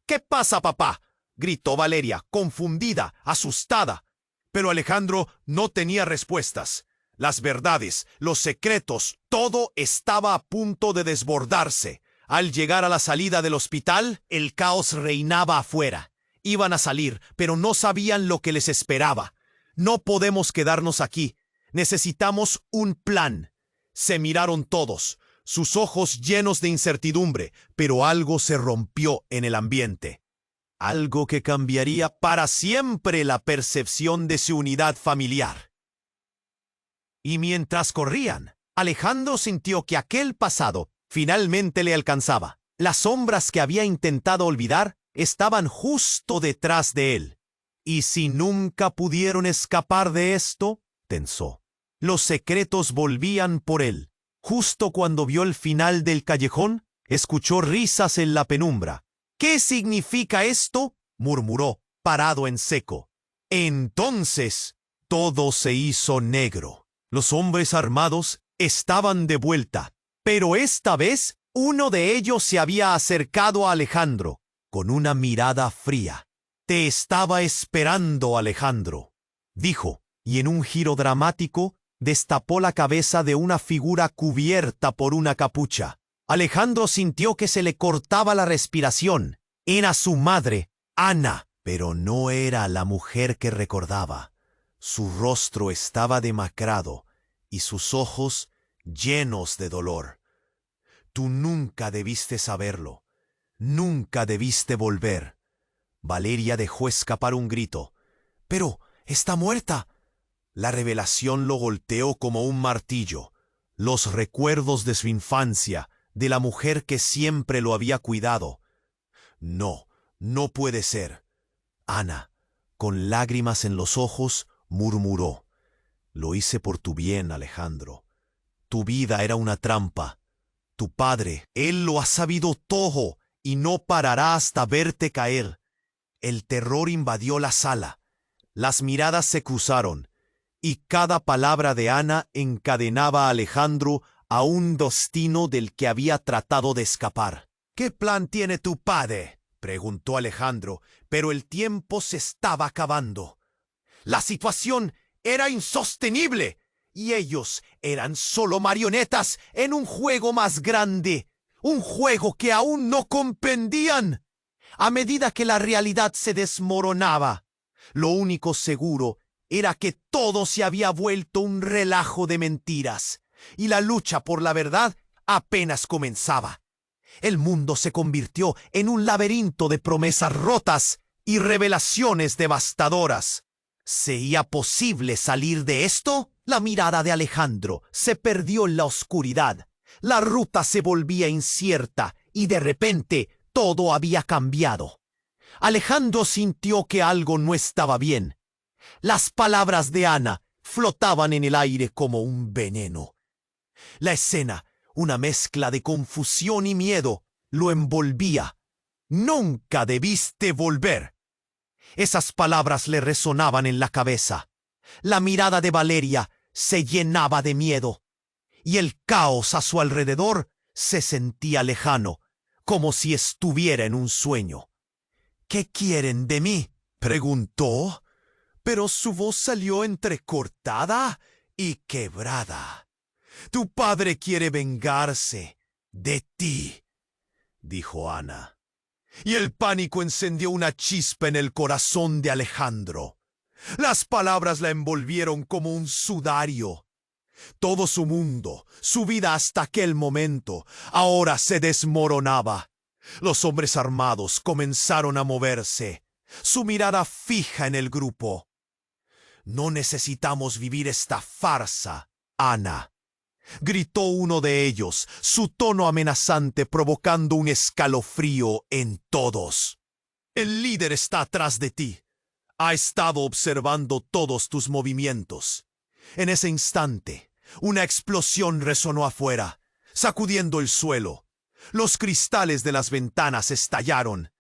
«¿Qué pasa, papá?», gritó Valeria, confundida, asustada. Pero Alejandro no tenía respuestas. Las verdades, los secretos, todo estaba a punto de desbordarse. Al llegar a la salida del hospital, el caos reinaba afuera. Iban a salir, pero no sabían lo que les esperaba. «No podemos quedarnos aquí. Necesitamos un plan». Se miraron todos, sus ojos llenos de incertidumbre, pero algo se rompió en el ambiente. Algo que cambiaría para siempre la percepción de su unidad familiar. Y mientras corrían, Alejandro sintió que aquel pasado finalmente le alcanzaba. Las sombras que había intentado olvidar estaban justo detrás de él. ¿Y si nunca pudieron escapar de esto?, pensó. Los secretos volvían por él. Justo cuando vio el final del callejón, escuchó risas en la penumbra. «¿Qué significa esto?», murmuró, parado en seco. Entonces, todo se hizo negro. Los hombres armados estaban de vuelta, pero esta vez uno de ellos se había acercado a Alejandro con una mirada fría. «Te estaba esperando, Alejandro», dijo, y en un giro dramático destapó la cabeza de una figura cubierta por una capucha. Alejandro sintió que se le cortaba la respiración. Era su madre, Ana, Pero no era la mujer que recordaba. Su rostro estaba demacrado y sus ojos llenos de dolor. Tú nunca debiste saberlo. Nunca debiste volver. Valeria dejó escapar un grito. «¡Pero está muerta!». La revelación lo golpeó como un martillo. Los recuerdos de su infancia, de la mujer que siempre lo había cuidado. No, no puede ser. Ana, con lágrimas en los ojos, murmuró: «Lo hice por tu bien, Alejandro. Tu vida era una trampa. Tu padre, él lo ha sabido todo y no parará hasta verte caer». El terror invadió la sala. Las miradas se cruzaron, y cada palabra de Ana encadenaba a Alejandro a un destino del que había tratado de escapar. «¿Qué plan tiene tu padre?», preguntó Alejandro, pero el tiempo se estaba acabando. La situación era insostenible, y ellos eran solo marionetas en un juego más grande, un juego que aún no comprendían. A medida que la realidad se desmoronaba, lo único seguro era que todo se había vuelto un relajo de mentiras, y la lucha por la verdad apenas comenzaba. El mundo se convirtió en un laberinto de promesas rotas y revelaciones devastadoras. ¿Sería posible salir de esto? La mirada de Alejandro se perdió en la oscuridad. La ruta se volvía incierta y de repente todo había cambiado. Alejandro sintió que algo no estaba bien. Las palabras de Ana flotaban en el aire como un veneno. La escena, una mezcla de confusión y miedo, lo envolvía. «Nunca debiste volver». Esas palabras le resonaban en la cabeza. La mirada de Valeria se llenaba de miedo, y el caos a su alrededor se sentía lejano, como si estuviera en un sueño. «¿Qué quieren de mí?», preguntó, pero su voz salió entrecortada y quebrada. «Tu padre quiere vengarse de ti», dijo Ana. Y el pánico encendió una chispa en el corazón de Alejandro. Las palabras la envolvieron como un sudario. Todo su mundo, su vida hasta aquel momento, ahora se desmoronaba. Los hombres armados comenzaron a moverse, su mirada fija en el grupo. «No necesitamos vivir esta farsa, Ana», gritó uno de ellos, su tono amenazante provocando un escalofrío en todos. «El líder está atrás de ti. Ha estado observando todos tus movimientos». En ese instante, una explosión resonó afuera, sacudiendo el suelo. Los cristales de las ventanas estallaron.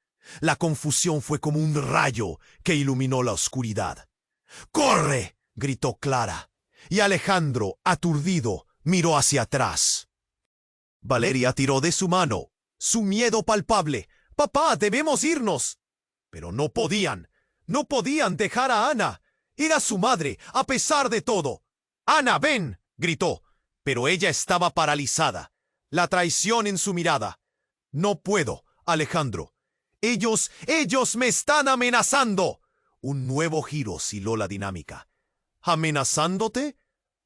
La confusión fue como un rayo que iluminó la oscuridad. «¡Corre!», gritó Clara, y Alejandro, aturdido, miró hacia atrás. Valeria tiró de su mano, su miedo palpable. «¡Papá, debemos irnos!». Pero no podían dejar a Ana. Era su madre, a pesar de todo. «Ana, ven», gritó, pero ella estaba paralizada, la traición en su mirada. «No puedo, Alejandro. Ellos me están amenazando». Un nuevo giro osciló la dinámica. «¿Amenazándote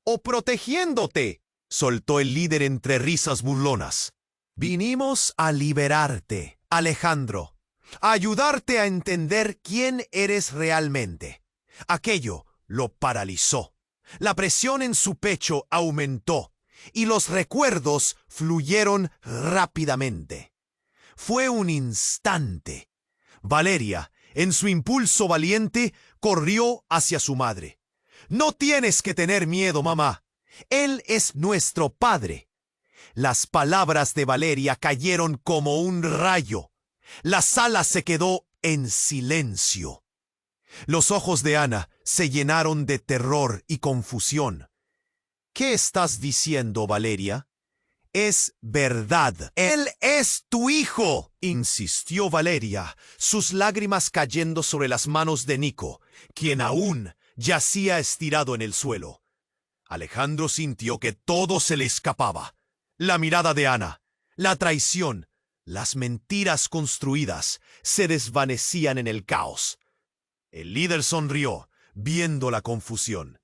o protegiéndote?», soltó el líder entre risas burlonas. «Vinimos a liberarte, Alejandro, a ayudarte a entender quién eres realmente». Aquello lo paralizó. La presión en su pecho aumentó y los recuerdos fluyeron rápidamente. Fue un instante. Valeria, en su impulso valiente, corrió hacia su madre. «No tienes que tener miedo, mamá. Él es nuestro padre». Las palabras de Valeria cayeron como un rayo. La sala se quedó en silencio. Los ojos de Ana se llenaron de terror y confusión. «¿Qué estás diciendo, Valeria?». «Es verdad. Él es tu hijo», insistió Valeria, sus lágrimas cayendo sobre las manos de Nico, quien aún yacía estirado en el suelo. Alejandro sintió que todo se le escapaba. La mirada de Ana, la traición, las mentiras construidas se desvanecían en el caos. El líder sonrió, viendo la confusión.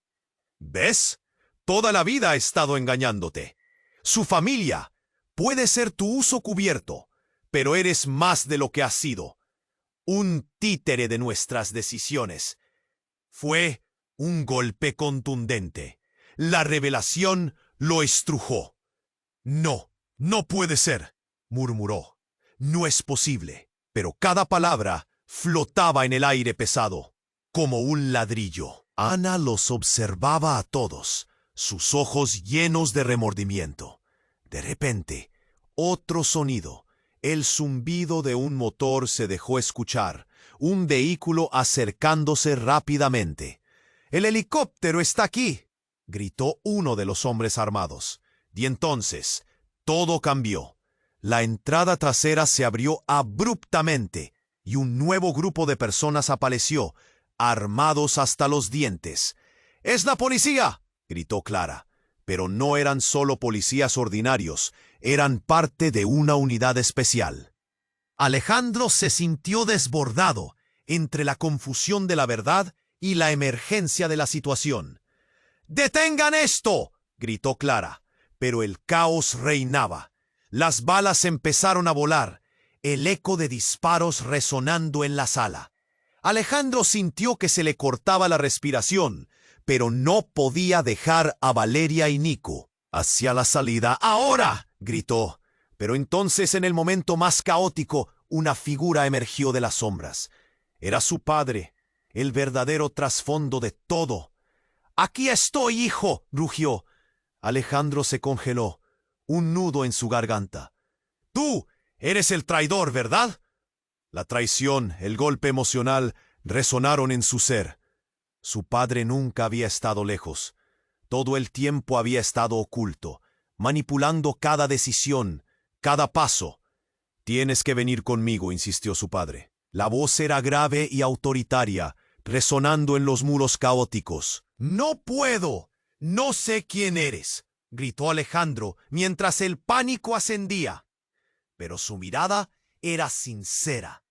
¿Ves? Toda la vida ha estado engañándote. Su familia puede ser tu uso cubierto, pero eres más de lo que has sido. Un títere de nuestras decisiones. Fue un golpe contundente. La revelación lo estrujó. No, no puede ser, murmuró. No es posible. Pero cada palabra flotaba en el aire pesado, como un ladrillo. Ana los observaba a todos, sus ojos llenos de remordimiento. De repente, otro sonido. El zumbido de un motor se dejó escuchar, un vehículo acercándose rápidamente. «¡El helicóptero está aquí!», gritó uno de los hombres armados. Y entonces, todo cambió. La entrada trasera se abrió abruptamente y un nuevo grupo de personas apareció, armados hasta los dientes. «¡Es la policía!», gritó Clara. Pero no eran solo policías ordinarios, eran parte de una unidad especial. Alejandro se sintió desbordado entre la confusión de la verdad y la emergencia de la situación. «¡Detengan esto!», gritó Clara, pero el caos reinaba. Las balas empezaron a volar, el eco de disparos resonando en la sala. Alejandro sintió que se le cortaba la respiración, pero no podía dejar a Valeria y Nico. «Hacia la salida, ahora», gritó. Pero entonces, en el momento más caótico, una figura emergió de las sombras. Era su padre, el verdadero trasfondo de todo. «¡Aquí estoy, hijo!», rugió. Alejandro se congeló, un nudo en su garganta. «Tú eres el traidor, ¿verdad?». La traición, el golpe emocional, resonaron en su ser. Su padre nunca había estado lejos. Todo el tiempo había estado oculto, manipulando cada decisión, cada paso. «Tienes que venir conmigo», insistió su padre. La voz era grave y autoritaria, resonando en los muros caóticos. «No puedo. No sé quién eres», gritó Alejandro mientras el pánico ascendía. Pero su mirada era sincera.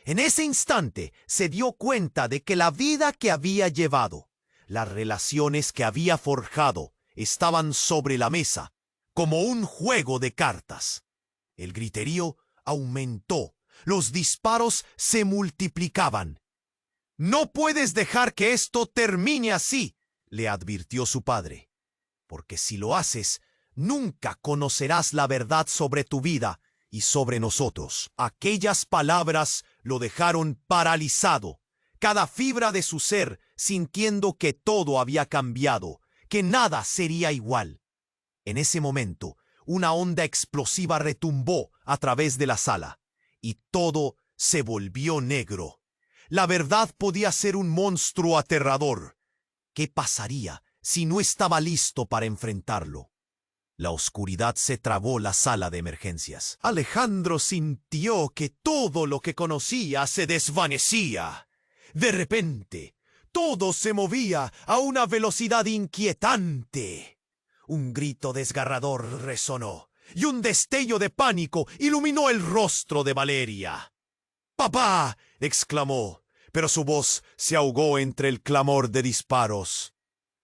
En ese instante se dio cuenta de que la vida que había llevado, las relaciones que había forjado, estaban sobre la mesa, como un juego de cartas. El griterío aumentó, los disparos se multiplicaban. «No puedes dejar que esto termine así», le advirtió su padre, «porque si lo haces, nunca conocerás la verdad sobre tu vida y sobre nosotros». Aquellas palabras lo dejaron paralizado, cada fibra de su ser sintiendo que todo había cambiado, que nada sería igual. En ese momento, una onda explosiva retumbó a través de la sala, y todo se volvió negro. La verdad podía ser un monstruo aterrador. ¿Qué pasaría si no estaba listo para enfrentarlo? La oscuridad se tragó la sala de emergencias. Alejandro sintió que todo lo que conocía se desvanecía. De repente, todo se movía a una velocidad inquietante. Un grito desgarrador resonó, y un destello de pánico iluminó el rostro de Valeria. «¡Papá!», exclamó, pero su voz se ahogó entre el clamor de disparos.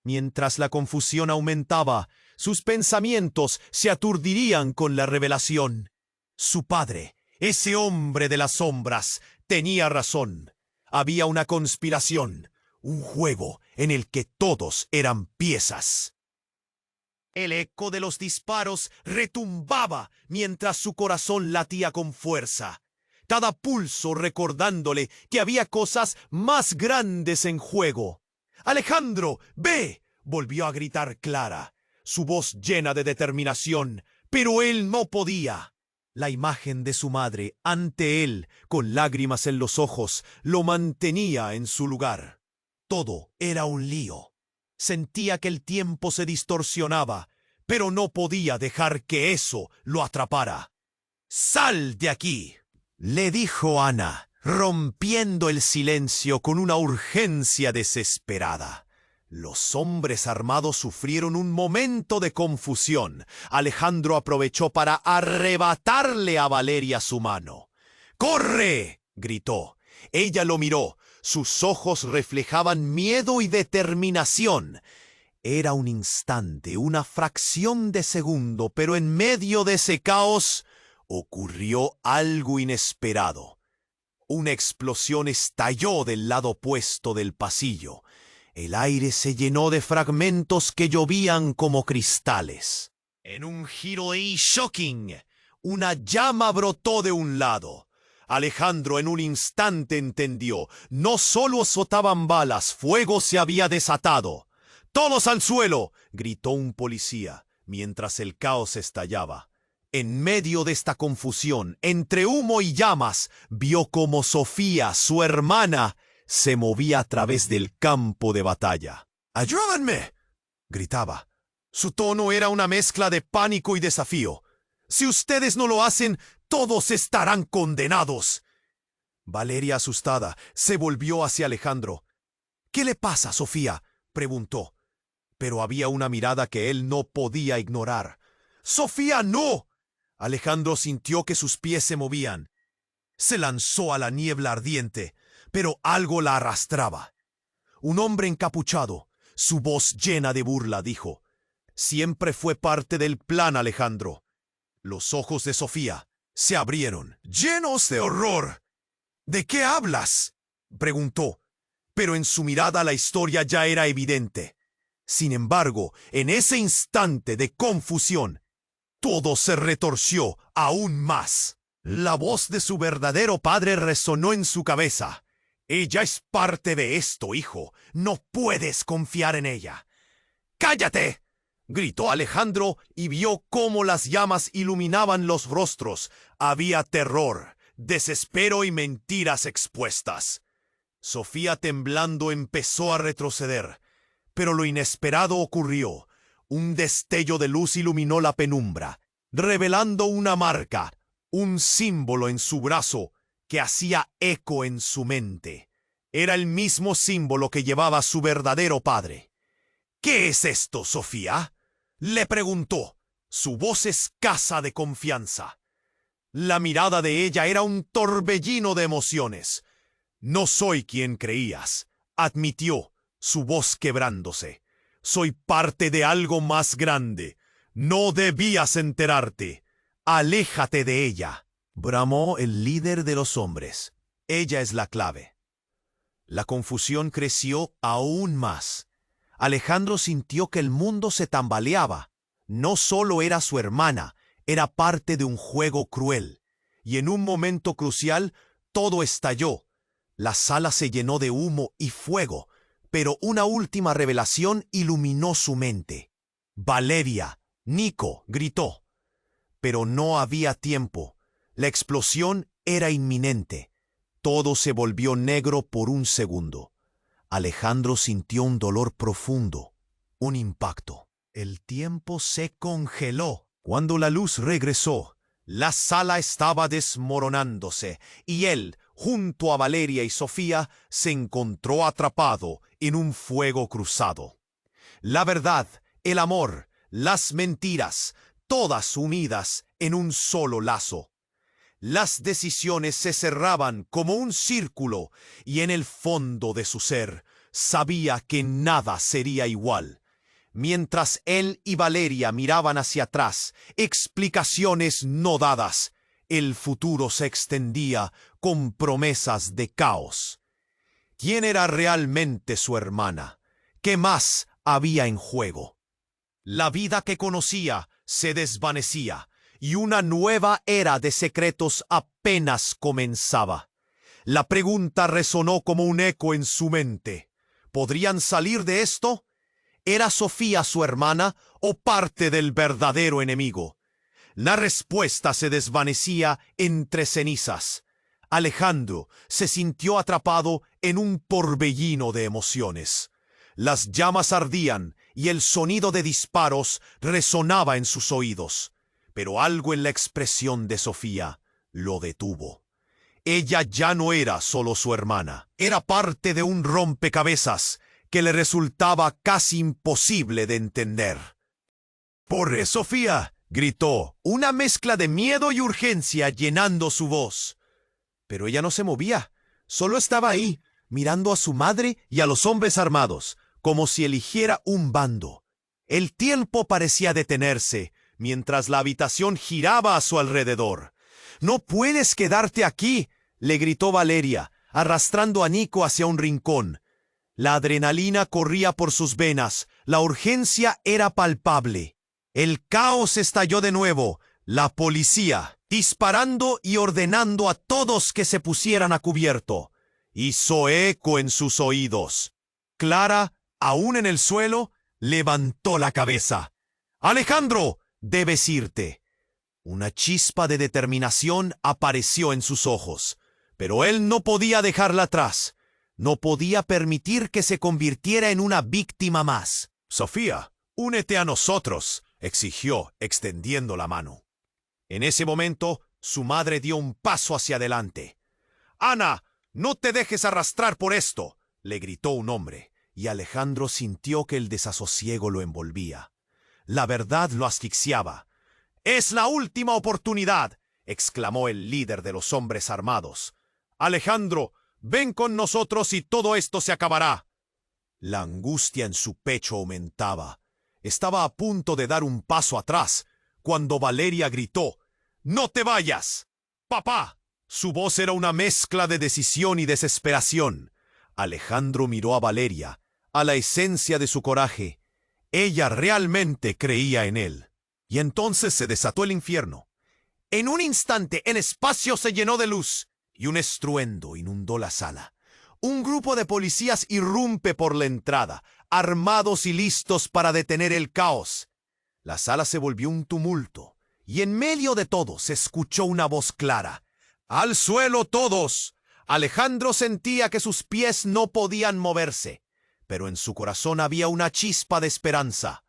Mientras la confusión aumentaba, sus pensamientos se aturdirían con la revelación. Su padre, ese hombre de las sombras, tenía razón. Había una conspiración, un juego en el que todos eran piezas. El eco de los disparos retumbaba mientras su corazón latía con fuerza, cada pulso recordándole que había cosas más grandes en juego. «¡Alejandro, ve!», volvió a gritar Clara, su voz llena de determinación, pero él no podía. La imagen de su madre ante él, con lágrimas en los ojos, lo mantenía en su lugar. Todo era un lío. Sentía que el tiempo se distorsionaba, pero no podía dejar que eso lo atrapara. «¡Sal de aquí!», le dijo Ana, rompiendo el silencio con una urgencia desesperada. Los hombres armados sufrieron un momento de confusión. Alejandro aprovechó para arrebatarle a Valeria su mano. «¡Corre!», gritó. Ella lo miró, Sus ojos reflejaban miedo y determinación. Era un instante, una fracción de segundo, pero en medio de ese caos ocurrió algo inesperado. Una explosión estalló del lado opuesto del pasillo. El aire se llenó de fragmentos que llovían como cristales. En un giro shocking, una llama brotó de un lado. Alejandro en un instante entendió. No solo azotaban balas, fuego se había desatado. ¡Todos al suelo!, gritó un policía, mientras el caos estallaba. En medio de esta confusión, entre humo y llamas, vio cómo Sofía, su hermana, se movía a través del campo de batalla. ¡Ayúdenme!, gritaba. Su tono era una mezcla de pánico y desafío. «Si ustedes no lo hacen, todos estarán condenados». Valeria, asustada, se volvió hacia Alejandro. «¿Qué le pasa, Sofía?», preguntó. Pero había una mirada que él no podía ignorar. «¡Sofía, no!». Alejandro sintió que sus pies se movían. Se lanzó a la niebla ardiente, pero algo la arrastraba. Un hombre encapuchado, su voz llena de burla, dijo: «Siempre fue parte del plan, Alejandro». Los ojos de Sofía se abrieron, llenos de horror. «¿De qué hablas?», preguntó, pero en su mirada la historia ya era evidente. Sin embargo, en ese instante de confusión, todo se retorció aún más. La voz de su verdadero padre resonó en su cabeza. «Ella es parte de esto, hijo. No puedes confiar en ella». «¡Cállate!», gritó Alejandro y vio cómo las llamas iluminaban los rostros. Había terror, desespero y mentiras expuestas. Sofía, temblando, empezó a retroceder. Pero lo inesperado ocurrió. Un destello de luz iluminó la penumbra, revelando una marca, un símbolo en su brazo que hacía eco en su mente. Era el mismo símbolo que llevaba su verdadero padre. «¿Qué es esto, Sofía?», le preguntó, su voz escasa de confianza. La mirada de ella era un torbellino de emociones. «No soy quien creías», admitió, su voz quebrándose. «Soy parte de algo más grande. No debías enterarte. Aléjate de ella», bramó el líder de los hombres. «Ella es la clave». La confusión creció aún más. Alejandro sintió que el mundo se tambaleaba. No solo era su hermana, era parte de un juego cruel. Y en un momento crucial, todo estalló. La sala se llenó de humo y fuego, pero una última revelación iluminó su mente. «Valeria, Nico», gritó. Pero no había tiempo. La explosión era inminente. Todo se volvió negro por un segundo. Alejandro sintió un dolor profundo, un impacto. El tiempo se congeló. Cuando la luz regresó, la sala estaba desmoronándose y él, junto a Valeria y Sofía, se encontró atrapado en un fuego cruzado. La verdad, el amor, las mentiras, todas unidas en un solo lazo. Las decisiones se cerraban como un círculo y en el fondo de su ser sabía que nada sería igual. Mientras él y Valeria miraban hacia atrás, explicaciones no dadas, el futuro se extendía con promesas de caos. ¿Quién era realmente su hermana? ¿Qué más había en juego? La vida que conocía se desvanecía y una nueva era de secretos apenas comenzaba. La pregunta resonó como un eco en su mente. ¿Podrían salir de esto? ¿Era Sofía su hermana o parte del verdadero enemigo? La respuesta se desvanecía entre cenizas. Alejandro se sintió atrapado en un torbellino de emociones. Las llamas ardían y el sonido de disparos resonaba en sus oídos. Pero algo en la expresión de Sofía lo detuvo. Ella ya no era solo su hermana, era parte de un rompecabezas que le resultaba casi imposible de entender. «¡Corre, Sofía!», gritó, una mezcla de miedo y urgencia llenando su voz. Pero ella no se movía, solo estaba ahí, mirando a su madre y a los hombres armados, como si eligiera un bando. El tiempo parecía detenerse, mientras la habitación giraba a su alrededor. «¡No puedes quedarte aquí!», le gritó Valeria, arrastrando a Nico hacia un rincón. La adrenalina corría por sus venas, la urgencia era palpable. El caos estalló de nuevo, la policía, disparando y ordenando a todos que se pusieran a cubierto. Hizo eco en sus oídos. Clara, aún en el suelo, levantó la cabeza. «Alejandro, debes irte». Una chispa de determinación apareció en sus ojos, pero él no podía dejarla atrás. No podía permitir que se convirtiera en una víctima más. «Sofía, únete a nosotros», exigió, extendiendo la mano. En ese momento, su madre dio un paso hacia adelante. «Ana, no te dejes arrastrar por esto», le gritó un hombre, y Alejandro sintió que el desasosiego lo envolvía. La verdad lo asfixiaba. «Es la última oportunidad», exclamó el líder de los hombres armados. «Alejandro, ven con nosotros y todo esto se acabará». La angustia en su pecho aumentaba. Estaba a punto de dar un paso atrás, cuando Valeria gritó: «¡No te vayas! ¡Papá!». Su voz era una mezcla de decisión y desesperación. Alejandro miró a Valeria, a la esencia de su coraje. Ella realmente creía en él. Y entonces se desató el infierno. En un instante el espacio se llenó de luz y un estruendo inundó la sala. Un grupo de policías irrumpe por la entrada, armados y listos para detener el caos. La sala se volvió un tumulto, y en medio de todo se escuchó una voz clara: «¡Al suelo todos!». Alejandro sentía que sus pies no podían moverse, pero en su corazón había una chispa de esperanza.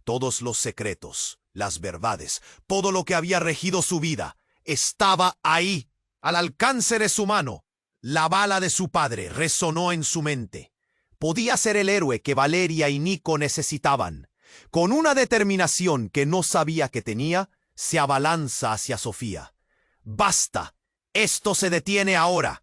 Todos los secretos, las verdades, todo lo que había regido su vida, estaba ahí, al alcance de su mano. La bala de su padre resonó en su mente. Podía ser el héroe que Valeria y Nico necesitaban. Con una determinación que no sabía que tenía, se abalanza hacia Sofía. «¡Basta! Esto se detiene ahora».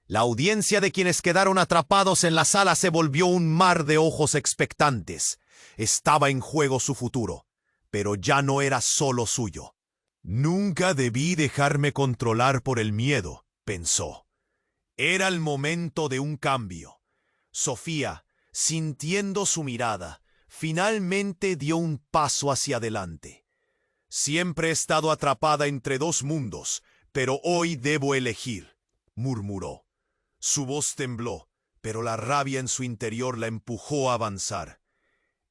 La audiencia de quienes quedaron atrapados en la sala se volvió un mar de ojos expectantes. Estaba en juego su futuro, pero ya no era solo suyo. «Nunca debí dejarme controlar por el miedo», pensó. Era el momento de un cambio. Sofía, sintiendo su mirada, finalmente dio un paso hacia adelante. «Siempre he estado atrapada entre dos mundos, pero hoy debo elegir», murmuró. Su voz tembló, pero la rabia en su interior la empujó a avanzar.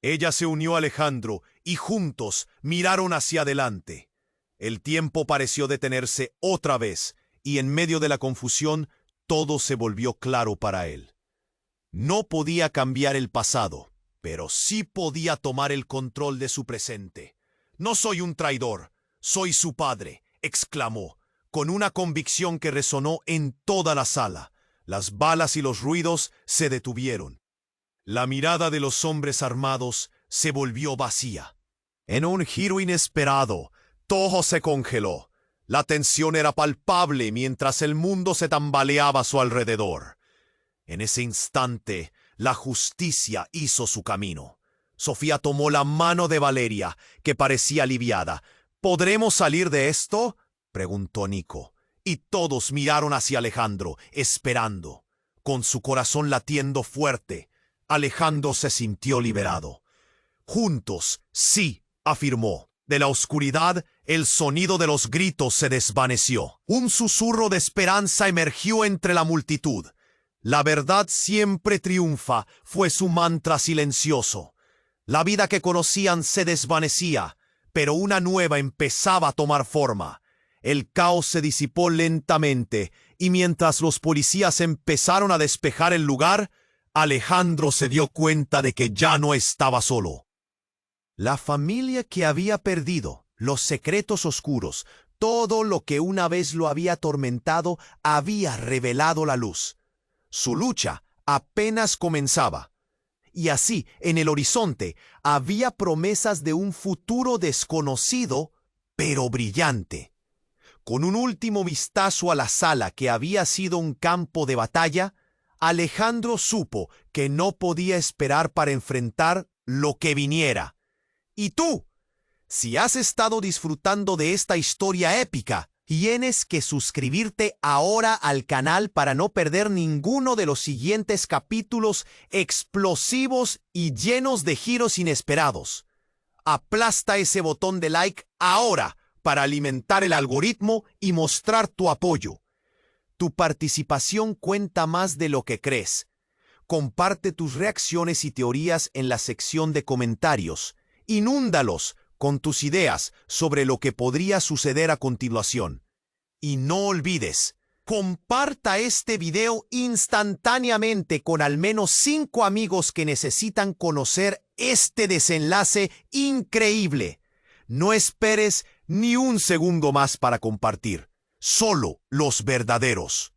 Ella se unió a Alejandro y juntos miraron hacia adelante. El tiempo pareció detenerse otra vez, y en medio de la confusión todo se volvió claro para él. No podía cambiar el pasado, pero sí podía tomar el control de su presente. «No soy un traidor, soy su padre», exclamó, con una convicción que resonó en toda la sala. Las balas y los ruidos se detuvieron. La mirada de los hombres armados se volvió vacía. En un giro inesperado, todo se congeló. La tensión era palpable mientras el mundo se tambaleaba a su alrededor. En ese instante, la justicia hizo su camino. Sofía tomó la mano de Valeria, que parecía aliviada. «¿Podremos salir de esto?», preguntó Nico. Y todos miraron hacia Alejandro, esperando. Con su corazón latiendo fuerte, Alejandro se sintió liberado. «Juntos, sí», afirmó. De la oscuridad, el sonido de los gritos se desvaneció. Un susurro de esperanza emergió entre la multitud. «La verdad siempre triunfa», fue su mantra silencioso. La vida que conocían se desvanecía, pero una nueva empezaba a tomar forma. El caos se disipó lentamente, y mientras los policías empezaron a despejar el lugar, Alejandro se dio cuenta de que ya no estaba solo. La familia que había perdido, los secretos oscuros, todo lo que una vez lo había atormentado, había revelado la luz. Su lucha apenas comenzaba. Y así, en el horizonte, había promesas de un futuro desconocido, pero brillante. Con un último vistazo a la sala que había sido un campo de batalla, Alejandro supo que no podía esperar para enfrentar lo que viniera. ¿Y tú? Si has estado disfrutando de esta historia épica, tienes que suscribirte ahora al canal para no perder ninguno de los siguientes capítulos explosivos y llenos de giros inesperados. Aplasta ese botón de like ahora para alimentar el algoritmo y mostrar tu apoyo. Tu participación cuenta más de lo que crees. Comparte tus reacciones y teorías en la sección de comentarios. Inúndalos con tus ideas sobre lo que podría suceder a continuación. Y no olvides, comparta este video instantáneamente con al menos 5 amigos que necesitan conocer este desenlace increíble. No esperes ni un segundo más para compartir. Solo los verdaderos.